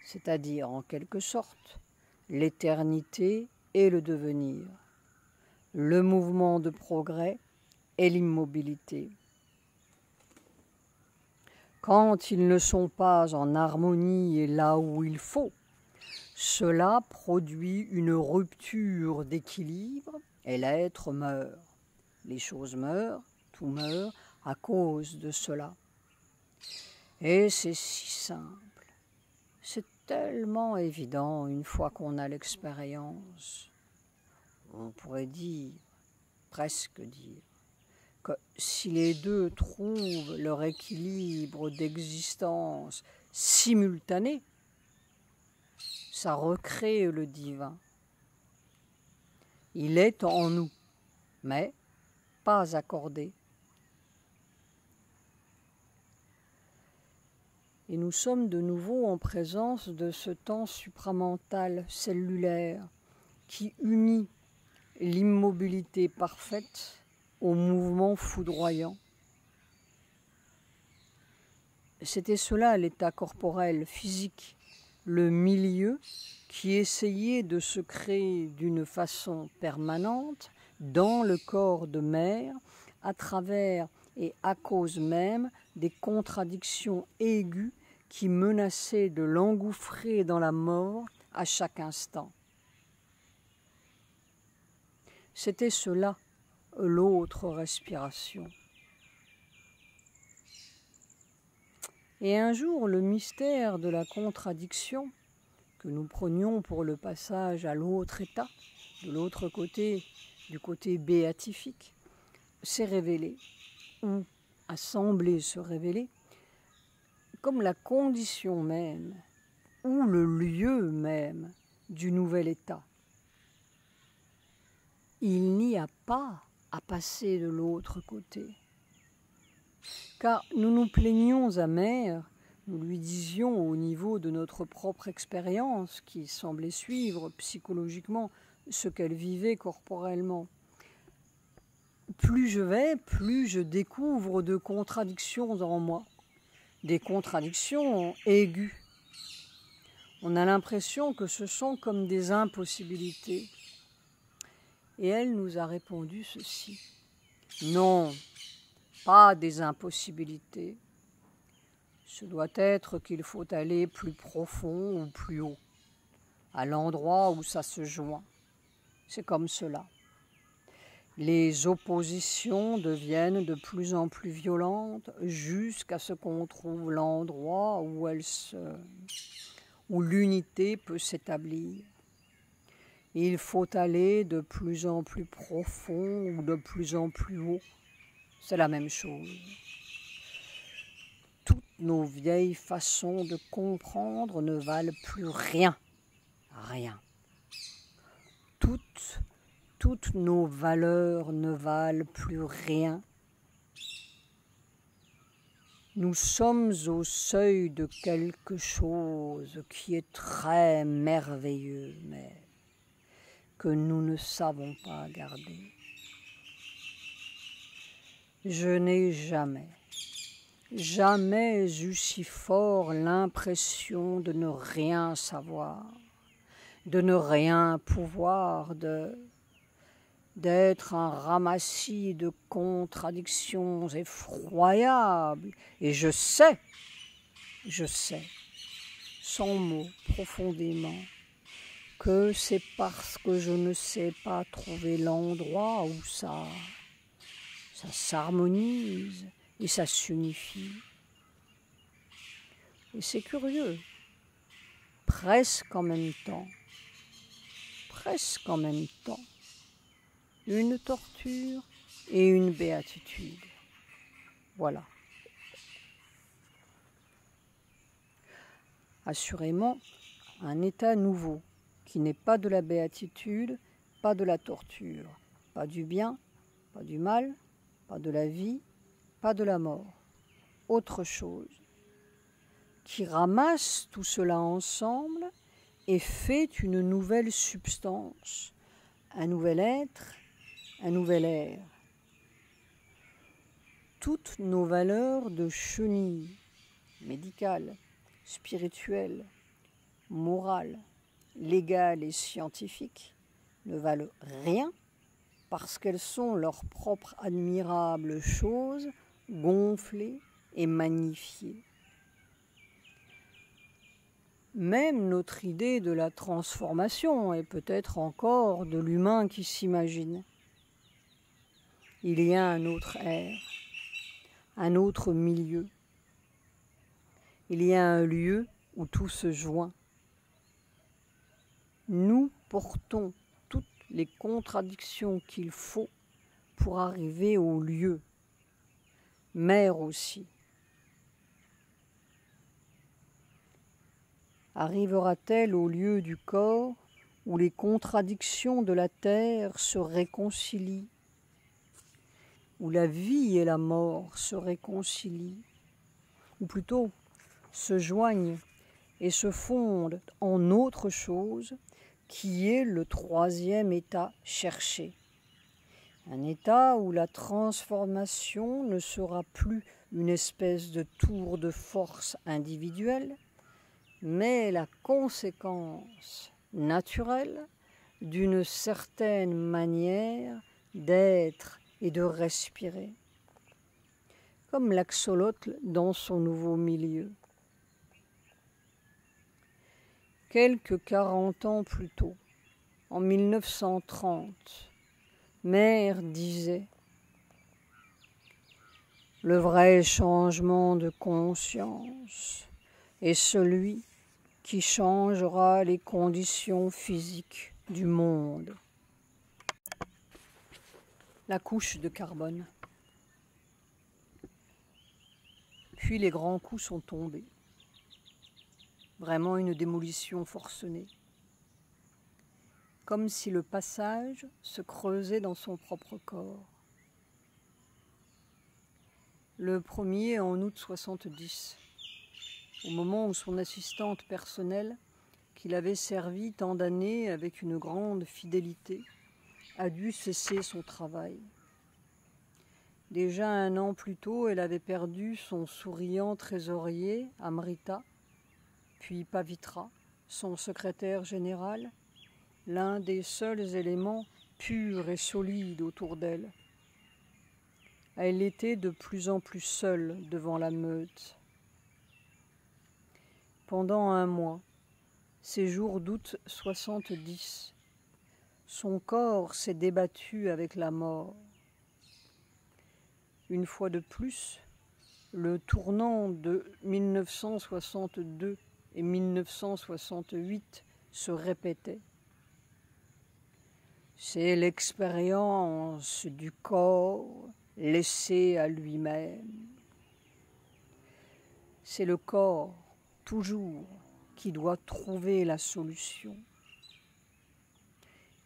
c'est-à-dire en quelque sorte l'éternité et le devenir, le mouvement de progrès et l'immobilité. Quand ils ne sont pas en harmonie et là où il faut, cela produit une rupture d'équilibre et l'être meurt. Les choses meurent, tout meurt à cause de cela. Et c'est si simple, c'est tellement évident une fois qu'on a l'expérience. On pourrait dire, presque dire, que si les deux trouvent leur équilibre d'existence simultané, ça recrée le divin. Il est en nous, mais pas accordé. Et nous sommes de nouveau en présence de ce temps supramental cellulaire qui unit l'immobilité parfaite au mouvement foudroyant. C'était cela l'état corporel, physique, le milieu qui essayait de se créer d'une façon permanente dans le corps de mère à travers et à cause même des contradictions aiguës qui menaçaient de l'engouffrer dans la mort à chaque instant. C'était cela, l'autre respiration. Et un jour, le mystère de la contradiction, que nous prenions pour le passage à l'autre état, de l'autre côté, du côté béatifique, s'est révélé, ou a semblé se révéler, comme la condition même, ou le lieu même du nouvel état. Il n'y a pas à passer de l'autre côté. Car nous nous plaignions à mère, nous lui disions au niveau de notre propre expérience, qui semblait suivre psychologiquement ce qu'elle vivait corporellement. Plus je vais, plus je découvre de contradictions en moi, des contradictions aiguës. On a l'impression que ce sont comme des impossibilités. Et elle nous a répondu ceci. Non, pas des impossibilités. Ce doit être qu'il faut aller plus profond ou plus haut, à l'endroit où ça se joint. C'est comme cela. Les oppositions deviennent de plus en plus violentes jusqu'à ce qu'on trouve l'endroit où l'unité peut s'établir. Il faut aller de plus en plus profond ou de plus en plus haut. C'est la même chose. Toutes nos vieilles façons de comprendre ne valent plus rien. Rien. Toutes nos valeurs ne valent plus rien. Nous sommes au seuil de quelque chose qui est très merveilleux, mais que nous ne savons pas garder. Je n'ai jamais eu si fort l'impression de ne rien savoir, de ne rien pouvoir, d'être un ramassis de contradictions effroyables. Et je sais, sans mots, profondément, que c'est parce que je ne sais pas trouver l'endroit où ça s'harmonise et ça s'unifie. Et c'est curieux, presque en même temps, une torture et une béatitude. Voilà. Assurément, un état nouveau, qui n'est pas de la béatitude, pas de la torture, pas du bien, pas du mal, pas de la vie, pas de la mort. Autre chose, qui ramasse tout cela ensemble et fait une nouvelle substance, un nouvel être, un nouvel air. Toutes nos valeurs de chenilles, médicales, spirituelles, morales, légales et scientifiques ne valent rien parce qu'elles sont leurs propres admirables choses gonflées et magnifiées. Même notre idée de la transformation est peut-être encore de l'humain qui s'imagine. Il y a un autre air, un autre milieu. Il y a un lieu où tout se joint. Nous portons toutes les contradictions qu'il faut pour arriver au lieu. Mère aussi. Arrivera-t-elle au lieu du corps où les contradictions de la terre se réconcilient, où la vie et la mort se réconcilient, ou plutôt se joignent et se fondent en autre chose qui est le troisième état cherché. Un état où la transformation ne sera plus une espèce de tour de force individuelle, mais la conséquence naturelle d'une certaine manière d'être et de respirer, comme l'axolotl dans son nouveau milieu. Quelques 40 ans plus tôt, en 1930, Mère disait « Le vrai changement de conscience est celui qui changera les conditions physiques du monde. » La couche de carbone. Puis les grands coups sont tombés. Vraiment une démolition forcenée. Comme si le passage se creusait dans son propre corps. Le premier en août 70, au moment où son assistante personnelle, qu'il avait servi tant d'années avec une grande fidélité, a dû cesser son travail. Déjà 1 an plus tôt, elle avait perdu son souriant trésorier, Amrita, puis Pavitra, son secrétaire général, l'un des seuls éléments purs et solides autour d'elle. Elle était de plus en plus seule devant la meute. Pendant 1 mois, ces jours d'août 70, son corps s'est débattu avec la mort. Une fois de plus, le tournant de 1962 et 1968 se répétait. C'est l'expérience du corps laissé à lui-même. C'est le corps, toujours, qui doit trouver la solution.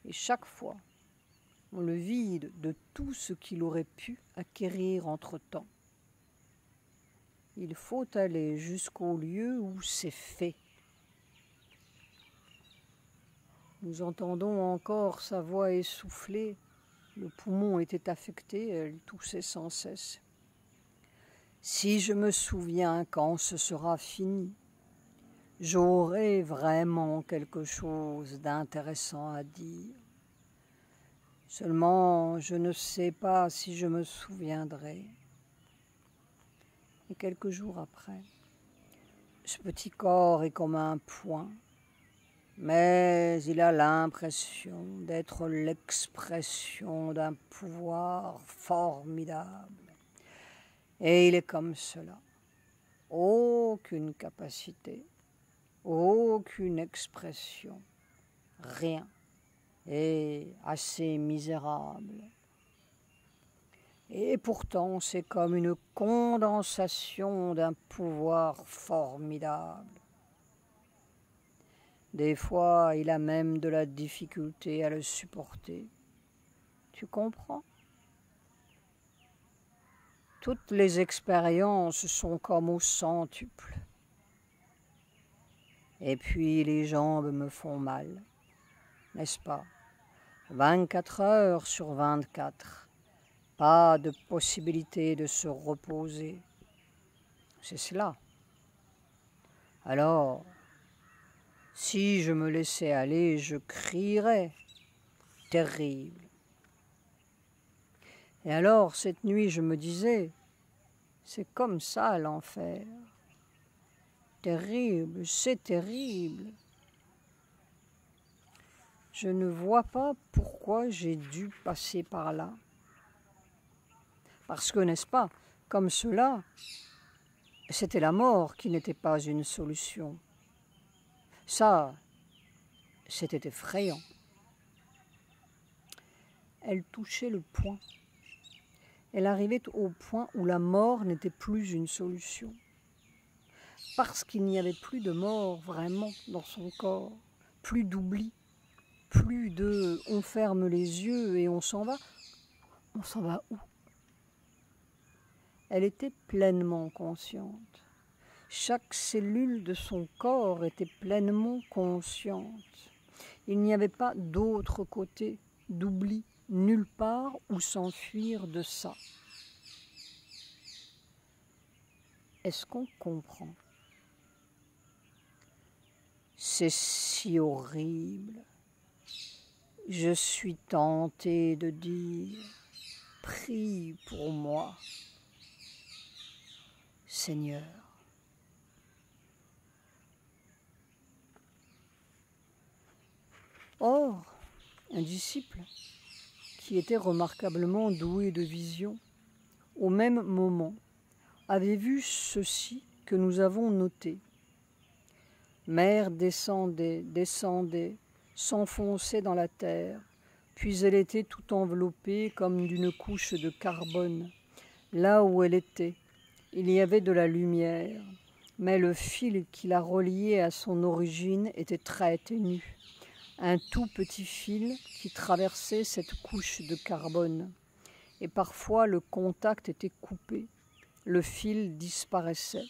Et chaque fois, on le vide de tout ce qu'il aurait pu acquérir entre-temps. Il faut aller jusqu'au lieu où c'est fait. Nous entendons encore sa voix essoufflée. Le poumon était affecté, elle toussait sans cesse. Si je me souviens quand ce sera fini, j'aurai vraiment quelque chose d'intéressant à dire. Seulement, je ne sais pas si je me souviendrai. Et quelques jours après, ce petit corps est comme un poing, mais il a l'impression d'être l'expression d'un pouvoir formidable. Et il est comme cela. Aucune capacité, aucune expression, rien. Et assez misérable. Et pourtant, c'est comme une condensation d'un pouvoir formidable. Des fois, il a même de la difficulté à le supporter. Tu comprends? Toutes les expériences sont comme au centuple. Et puis les jambes me font mal, n'est-ce pas? 24 heures sur 24. Pas de possibilité de se reposer. C'est cela. Alors, Si je me laissais aller, je crierais. Terrible. Et alors, cette nuit, je me disais, c'est comme ça l'enfer. Terrible, c'est terrible. Je ne vois pas pourquoi j'ai dû passer par là. Parce que, n'est-ce pas, comme cela, c'était la mort qui n'était pas une solution. Ça, c'était effrayant. Elle touchait le point. Elle arrivait au point où la mort n'était plus une solution. Parce qu'il n'y avait plus de mort vraiment dans son corps, plus d'oubli, plus de on ferme les yeux et on s'en va. On s'en va où? Elle était pleinement consciente. Chaque cellule de son corps était pleinement consciente. Il n'y avait pas d'autre côté, d'oubli, nulle part où s'enfuir de ça. Est-ce qu'on comprend? C'est si horrible. Je suis tentée de dire, prie pour moi, Seigneur. Or, un disciple qui était remarquablement doué de vision, au même moment, avait vu ceci que nous avons noté. Mer descendait, s'enfonçait dans la terre, puis elle était tout enveloppée comme d'une couche de carbone. Là où elle était, il y avait de la lumière, mais le fil qui la reliait à son origine était très ténu. Un tout petit fil qui traversait cette couche de carbone. Et parfois le contact était coupé, le fil disparaissait,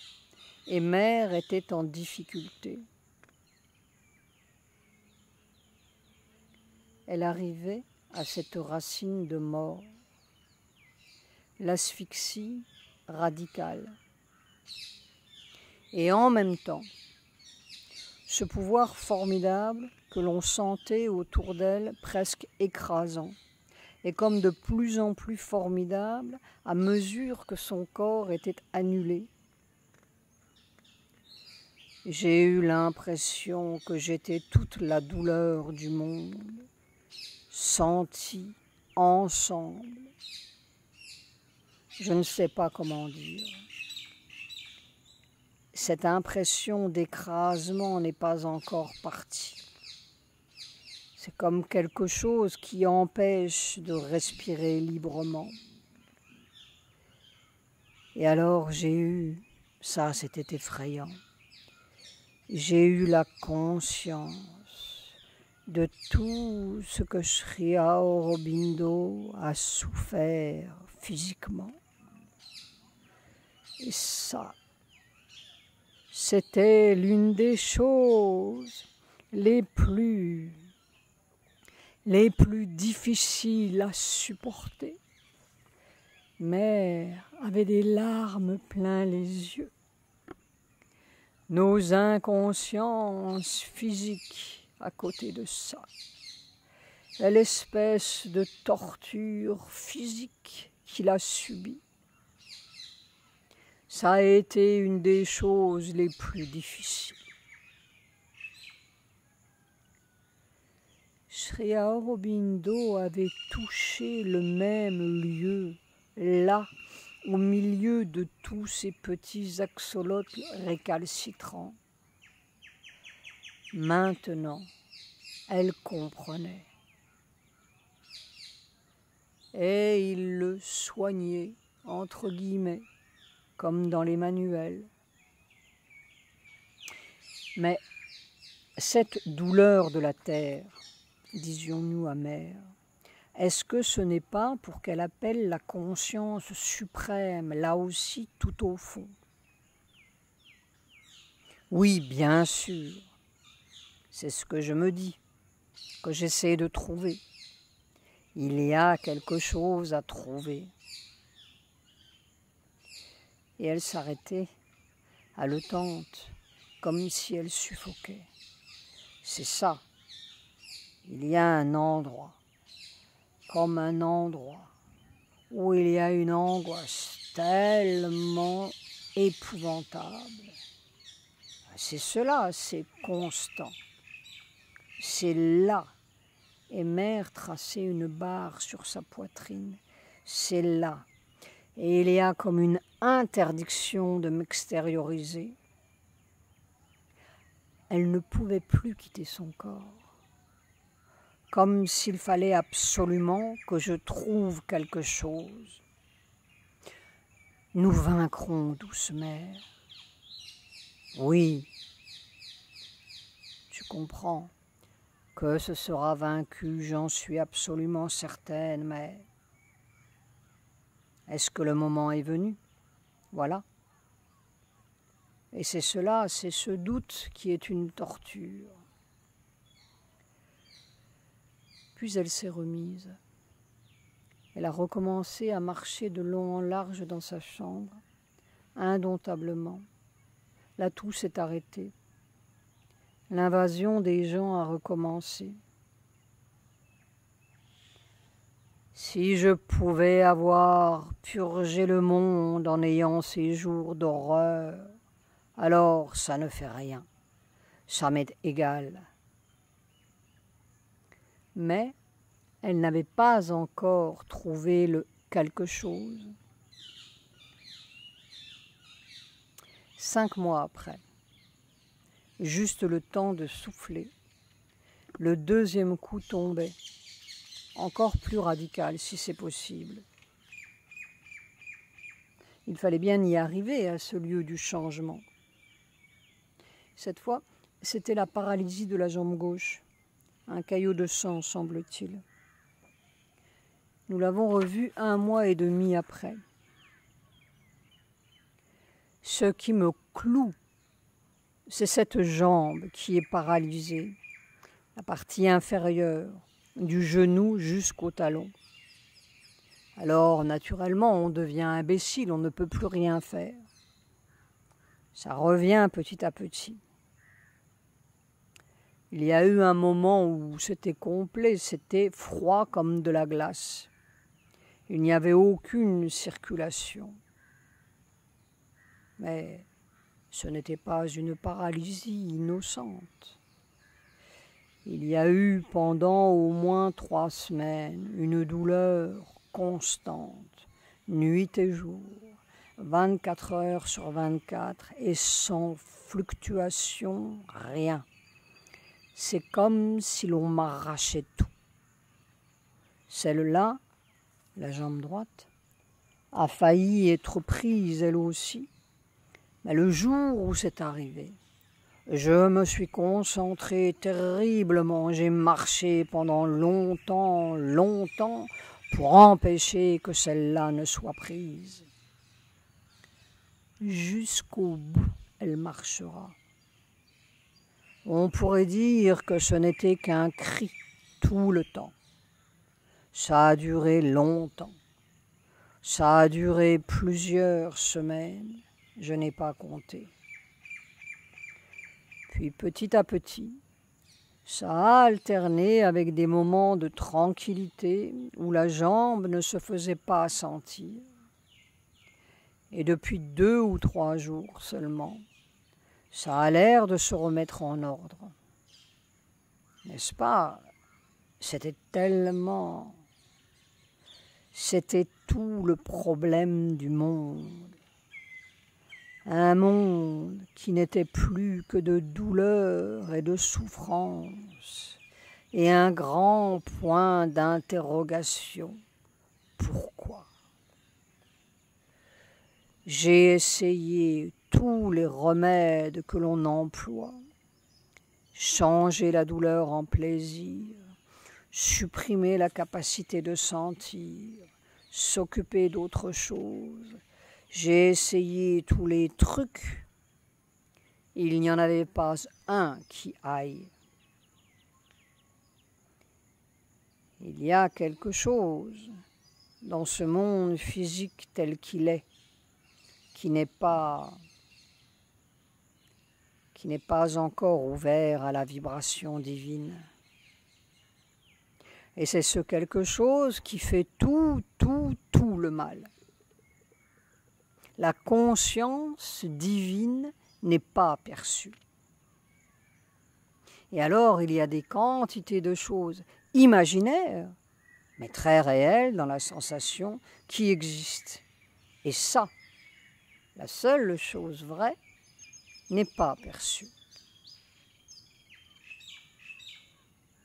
et Mère était en difficulté. Elle arrivait à cette racine de mort, l'asphyxie radicale. Et en même temps, ce pouvoir formidable que l'on sentait autour d'elle presque écrasant, et comme de plus en plus formidable à mesure que son corps était annulé. J'ai eu l'impression que j'étais toute la douleur du monde, sentie ensemble. Je ne sais pas comment dire. Cette impression d'écrasement n'est pas encore partie. C'est comme quelque chose qui empêche de respirer librement. Et alors j'ai eu, ça c'était effrayant, j'ai eu la conscience de tout ce que Sri Aurobindo a souffert physiquement. Et ça, c'était l'une des choses les plus difficiles à supporter. Mère avait des larmes plein les yeux. Nos inconsciences physiques à côté de ça. L'espèce de torture physique qu'il a subie. Ça a été une des choses les plus difficiles. Sri Aurobindo avait touché le même lieu, là, au milieu de tous ces petits axolotes récalcitrants. Maintenant, elle comprenait. Et il le soignait, entre guillemets, comme dans les manuels. Mais cette douleur de la terre, disions-nous amère, est-ce que ce n'est pas pour qu'elle appelle la conscience suprême, là aussi tout au fond? Oui, bien sûr, c'est ce que je me dis, que j'essaie de trouver. Il y a quelque chose à trouver. Et elle s'arrêtait, haletante, comme si elle suffoquait. C'est ça. Il y a un endroit, comme un endroit, où il y a une angoisse tellement épouvantable. C'est cela, c'est constant. C'est là. Et Mère traçait une barre sur sa poitrine. C'est là. Et il y a comme une interdiction de m'extérioriser. Elle ne pouvait plus quitter son corps. Comme s'il fallait absolument que je trouve quelque chose. Nous vaincrons, douce mère. Oui, tu comprends que ce sera vaincu, j'en suis absolument certaine, mais est-ce que le moment est venu? Voilà. Et c'est cela, c'est ce doute qui est une torture. Puis elle s'est remise. Elle a recommencé à marcher de long en large dans sa chambre, indomptablement. La toux s'est arrêtée. L'invasion des gens a recommencé. Si je pouvais avoir purgé le monde en ayant ces jours d'horreur, alors ça ne fait rien, ça m'est égal. Mais elle n'avait pas encore trouvé le quelque chose. 5 mois après, juste le temps de souffler, le deuxième coup tombait, encore plus radical si c'est possible. Il fallait bien y arriver à ce lieu du changement. Cette fois, c'était la paralysie de la jambe gauche, un caillot de sang, semble-t-il. Nous l'avons revu 1 mois et demi après. Ce qui me cloue, c'est cette jambe qui est paralysée, la partie inférieure, du genou jusqu'au talon. Alors, naturellement, on devient imbécile, on ne peut plus rien faire. Ça revient petit à petit. Il y a eu un moment où c'était complet, c'était froid comme de la glace. Il n'y avait aucune circulation. Mais ce n'était pas une paralysie innocente. Il y a eu pendant au moins 3 semaines une douleur constante, nuit et jour, 24 heures sur 24 et sans fluctuation, rien. C'est comme si l'on m'arrachait tout. Celle-là, la jambe droite, a failli être prise elle aussi. Mais le jour où c'est arrivé, je me suis concentré terriblement. J'ai marché pendant longtemps pour empêcher que celle-là ne soit prise. Jusqu'au bout, elle marchera. On pourrait dire que ce n'était qu'un cri tout le temps. Ça a duré longtemps. Ça a duré plusieurs semaines. Je n'ai pas compté. Puis petit à petit, ça a alterné avec des moments de tranquillité où la jambe ne se faisait pas sentir. Et depuis 2 ou 3 jours seulement, ça a l'air de se remettre en ordre. N'est-ce pas? C'était tout le problème du monde. Un monde qui n'était plus que de douleur et de souffrance, et un grand point d'interrogation. Pourquoi? J'ai essayé tous les remèdes que l'on emploie, changer la douleur en plaisir, supprimer la capacité de sentir, s'occuper d'autre chose. J'ai essayé tous les trucs. Il n'y en avait pas un qui aille. Il y a quelque chose dans ce monde physique tel qu'il est, qui n'est pas qui n'est pas encore ouvert à la vibration divine. Et c'est ce quelque chose qui fait tout le mal. La conscience divine n'est pas perçue. Et alors, il y a des quantités de choses imaginaires, mais très réelles dans la sensation, qui existent. Et ça, la seule chose vraie, n'est pas perçue.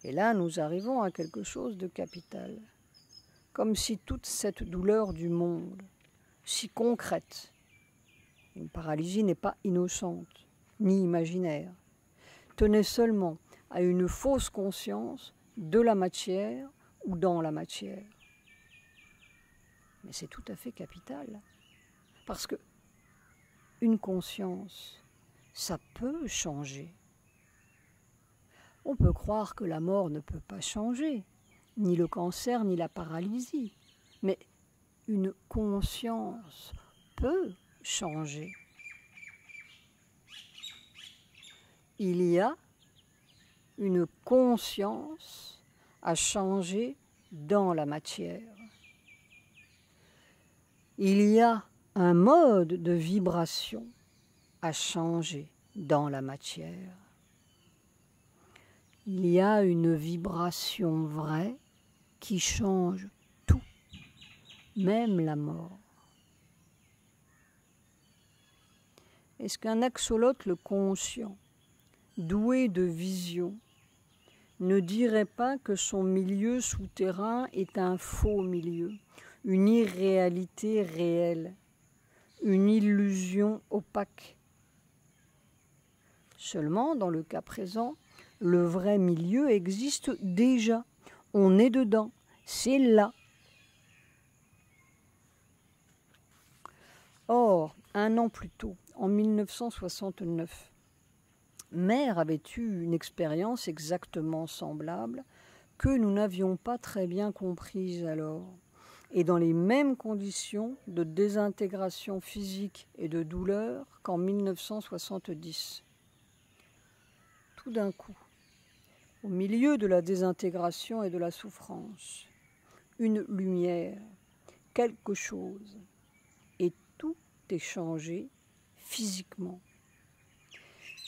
Et là, nous arrivons à quelque chose de capital. Comme si toute cette douleur du monde, si concrète, une paralysie n'est pas innocente, ni imaginaire, tenait seulement à une fausse conscience de la matière ou dans la matière. Mais c'est tout à fait capital, parce que une conscience, ça peut changer. On peut croire que la mort ne peut pas changer, ni le cancer, ni la paralysie, mais une conscience peut changer. Il y a une conscience à changer dans la matière. Il y a un mode de vibration à changer dans la matière. Il y a une vibration vraie qui change tout, même la mort. Est-ce qu'un axolote le conscient, doué de vision, ne dirait pas que son milieu souterrain est un faux milieu, une irréalité réelle, une illusion opaque? Seulement, dans le cas présent, le vrai milieu existe déjà. On est dedans, c'est là. Or, un an plus tôt, en 1969, Mère avait eu une expérience exactement semblable que nous n'avions pas très bien comprise alors, et dans les mêmes conditions de désintégration physique et de douleur qu'en 1970. Tout d'un coup, au milieu de la désintégration et de la souffrance, une lumière, quelque chose, et tout est changé physiquement.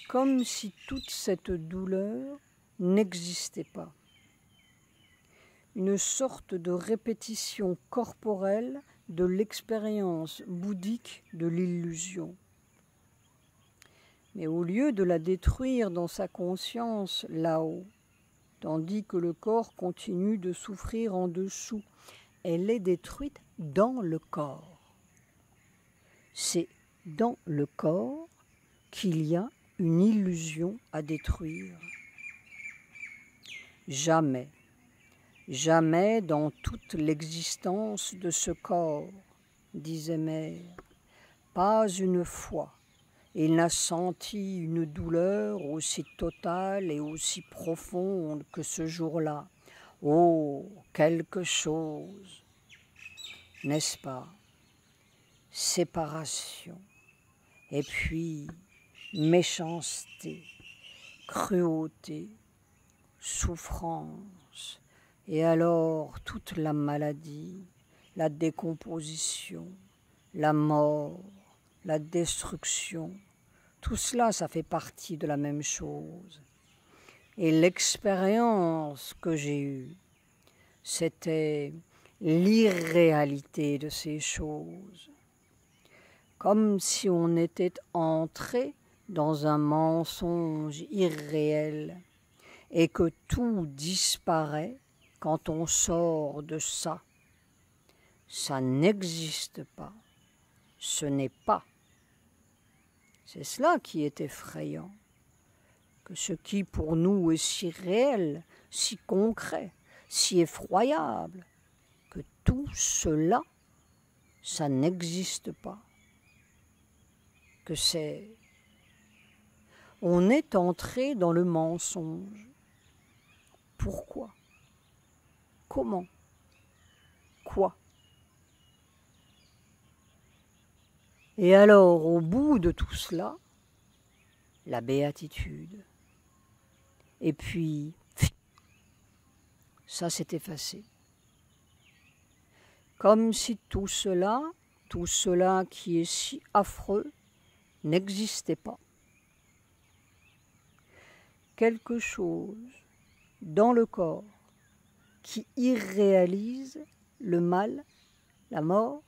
Comme si toute cette douleur n'existait pas. Une sorte de répétition corporelle de l'expérience bouddhique de l'illusion. Mais au lieu de la détruire dans sa conscience là-haut, tandis que le corps continue de souffrir en dessous, elle est détruite dans le corps. C'est dans le corps qu'il y a une illusion à détruire. Jamais, jamais dans toute l'existence de ce corps, disait Mère, pas une fois, il n'a senti une douleur aussi totale et aussi profonde que ce jour-là. Oh, quelque chose, n'est-ce pas? Séparation, et puis méchanceté, cruauté, souffrance, et alors toute la maladie, la décomposition, la mort, la destruction, tout cela, ça fait partie de la même chose. Et l'expérience que j'ai eue, c'était l'irréalité de ces choses. Comme si on était entré dans un mensonge irréel et que tout disparaît quand on sort de ça. Ça n'existe pas. Ce n'est pas. C'est cela qui est effrayant, que ce qui pour nous est si réel, si concret, si effroyable, que tout cela, ça n'existe pas. Que c'est... On est entré dans le mensonge. Pourquoi? Comment? Quoi? Et alors, au bout de tout cela, la béatitude. Et puis, ça s'est effacé. Comme si tout cela qui est si affreux, n'existait pas. Quelque chose dans le corps qui irréalise le mal, la mort,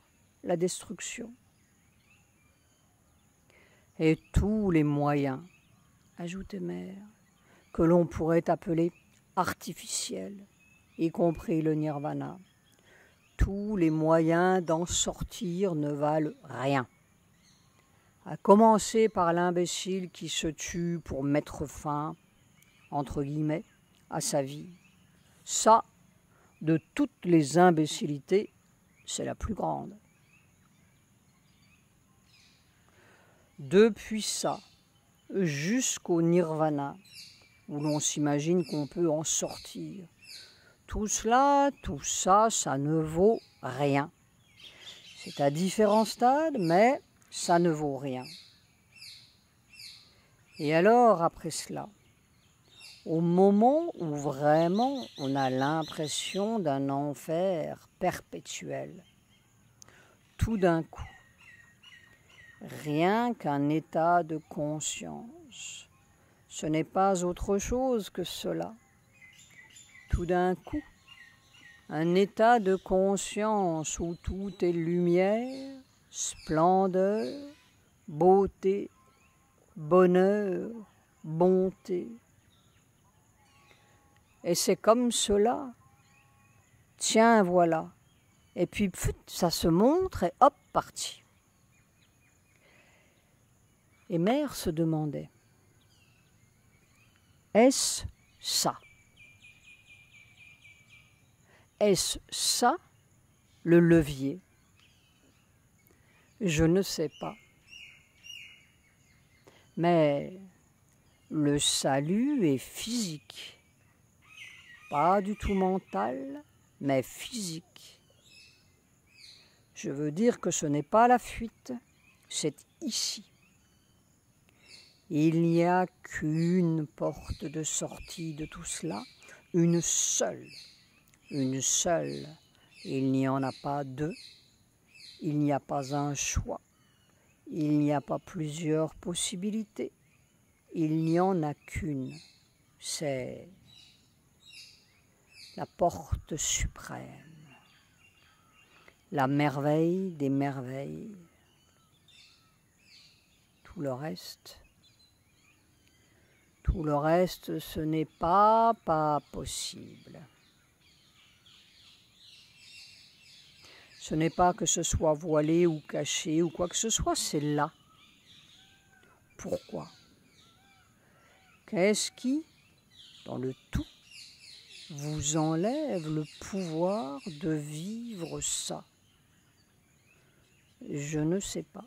la destruction. Et tous les moyens, ajoutait Mère, que l'on pourrait appeler artificiels, y compris le nirvana. Tous les moyens d'en sortir ne valent rien. À commencer par l'imbécile qui se tue pour mettre fin, entre guillemets, à sa vie. Ça, de toutes les imbécilités, c'est la plus grande. Depuis ça, jusqu'au nirvana, où l'on s'imagine qu'on peut en sortir, tout ça, ça ne vaut rien. C'est à différents stades, mais ça ne vaut rien. Et alors, après cela, au moment où vraiment on a l'impression d'un enfer perpétuel, tout d'un coup, rien qu'un état de conscience, ce n'est pas autre chose que cela. Tout d'un coup, un état de conscience où tout est lumière, splendeur, beauté, bonheur, bonté. Et c'est comme cela. Tiens, voilà. Et puis, ça se montre et hop, parti. Et Mère se demandait, est-ce ça? Est-ce ça le levier? Je ne sais pas. Mais le salut est physique. Pas du tout mental, mais physique. Je veux dire que ce n'est pas la fuite, c'est ici. Il n'y a qu'une porte de sortie de tout cela, une seule. Une seule. Il n'y en a pas deux. Il n'y a pas un choix. Il n'y a pas plusieurs possibilités. Il n'y en a qu'une. C'est la porte suprême. La merveille des merveilles. Tout le reste, ce n'est pas possible. Ce n'est pas que ce soit voilé ou caché ou quoi que ce soit, c'est là. Pourquoi? Qu'est-ce qui, dans le tout, vous enlève le pouvoir de vivre ça? Je ne sais pas.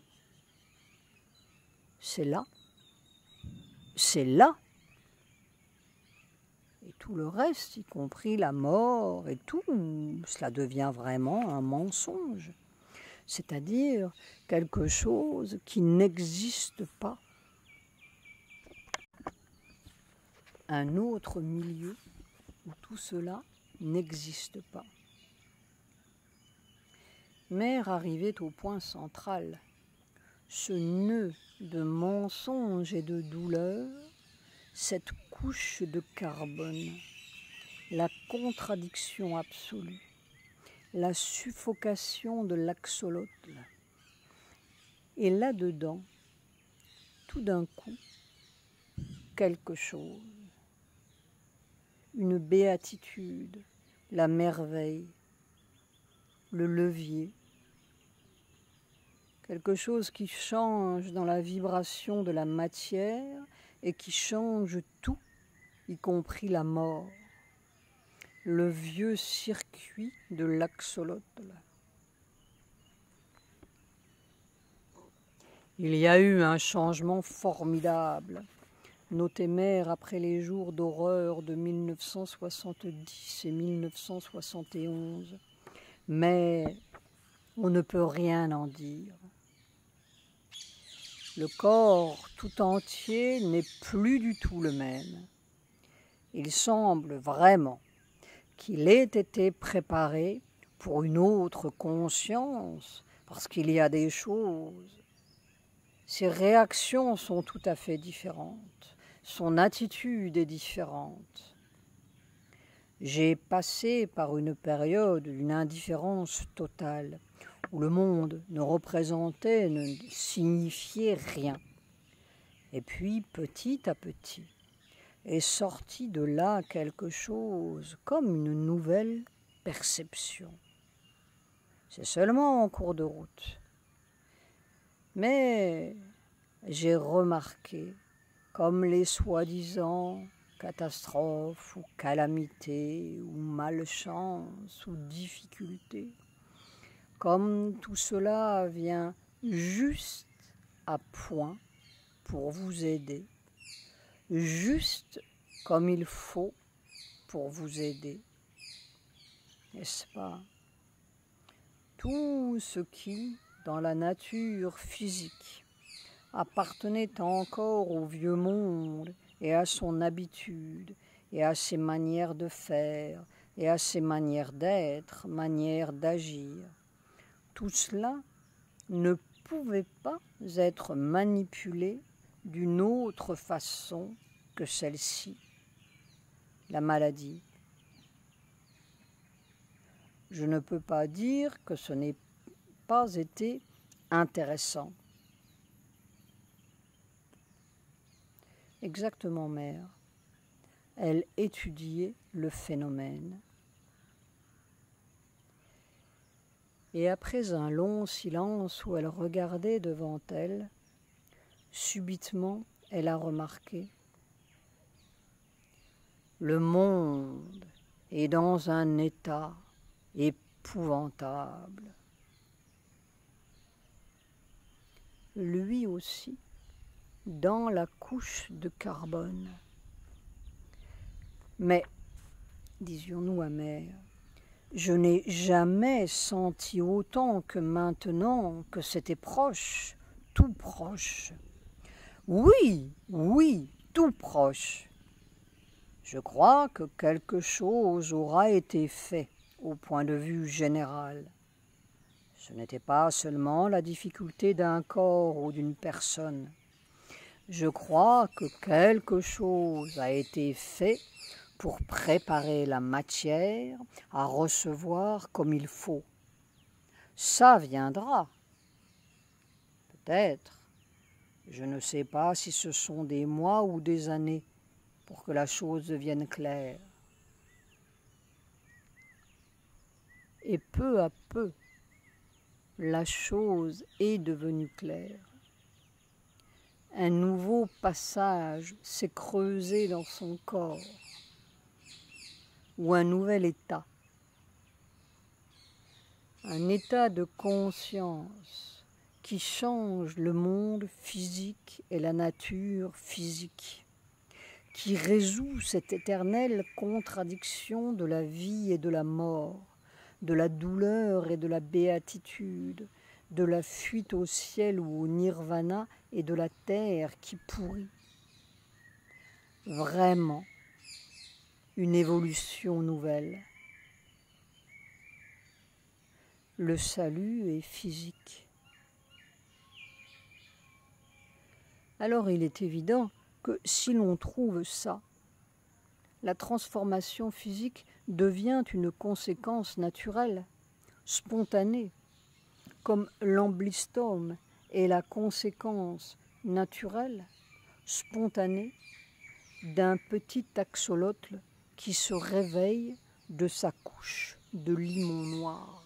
C'est là. C'est là. Et tout le reste, y compris la mort et tout, cela devient vraiment un mensonge. C'est-à-dire quelque chose qui n'existe pas. Un autre milieu où tout cela n'existe pas. Mère arrivait au point central, ce nœud de mensonge et de douleur, cette couche de carbone, la contradiction absolue, la suffocation de l'axolotl. Et là-dedans, tout d'un coup, quelque chose, une béatitude, la merveille, le levier, quelque chose qui change dans la vibration de la matière et qui change tout, y compris la mort, le vieux circuit de l'axolotl. Il y a eu un changement formidable, notait Mère après les jours d'horreur de 1970 et 1971, mais on ne peut rien en dire. Le corps tout entier n'est plus du tout le même. Il semble vraiment qu'il ait été préparé pour une autre conscience, parce qu'il y a des choses. Ses réactions sont tout à fait différentes. Son attitude est différente. J'ai passé par une période d'une indifférence totale, où le monde ne représentait, ne signifiait rien. Et puis, petit à petit, est sorti de là quelque chose comme une nouvelle perception. C'est seulement en cours de route. Mais j'ai remarqué, comme les soi-disant catastrophes ou calamités ou malchance ou difficultés, comme tout cela vient juste à point pour vous aider, juste comme il faut pour vous aider, n'est-ce pas? Tout ce qui, dans la nature physique, appartenait encore au vieux monde et à son habitude et à ses manières de faire et à ses manières d'être, manières d'agir, tout cela ne pouvait pas être manipulé d'une autre façon que celle-ci, la maladie. Je ne peux pas dire que ce n'ait pas été intéressant. Exactement, mère. Elle étudiait le phénomène. Et après un long silence où elle regardait devant elle, subitement, elle a remarqué: le monde est dans un état épouvantable. Lui aussi, dans la couche de carbone. Mais, disions-nous amers, je n'ai jamais senti autant que maintenant que c'était proche, tout proche. Oui, oui, tout proche. Je crois que quelque chose aura été fait au point de vue général. Ce n'était pas seulement la difficulté d'un corps ou d'une personne. Je crois que quelque chose a été fait pour préparer la matière à recevoir comme il faut. Ça viendra. Peut-être. Je ne sais pas si ce sont des mois ou des années pour que la chose devienne claire. Et peu à peu, la chose est devenue claire. Un nouveau passage s'est creusé dans son corps, ou un nouvel état, un état de conscience qui change le monde physique et la nature physique, qui résout cette éternelle contradiction de la vie et de la mort, de la douleur et de la béatitude, de la fuite au ciel ou au nirvana et de la terre qui pourrit. Vraiment, une évolution nouvelle. Le salut est physique. Alors il est évident que si l'on trouve ça, la transformation physique devient une conséquence naturelle, spontanée, comme l'emblystome est la conséquence naturelle, spontanée, d'un petit axolotl qui se réveille de sa couche de limon noir.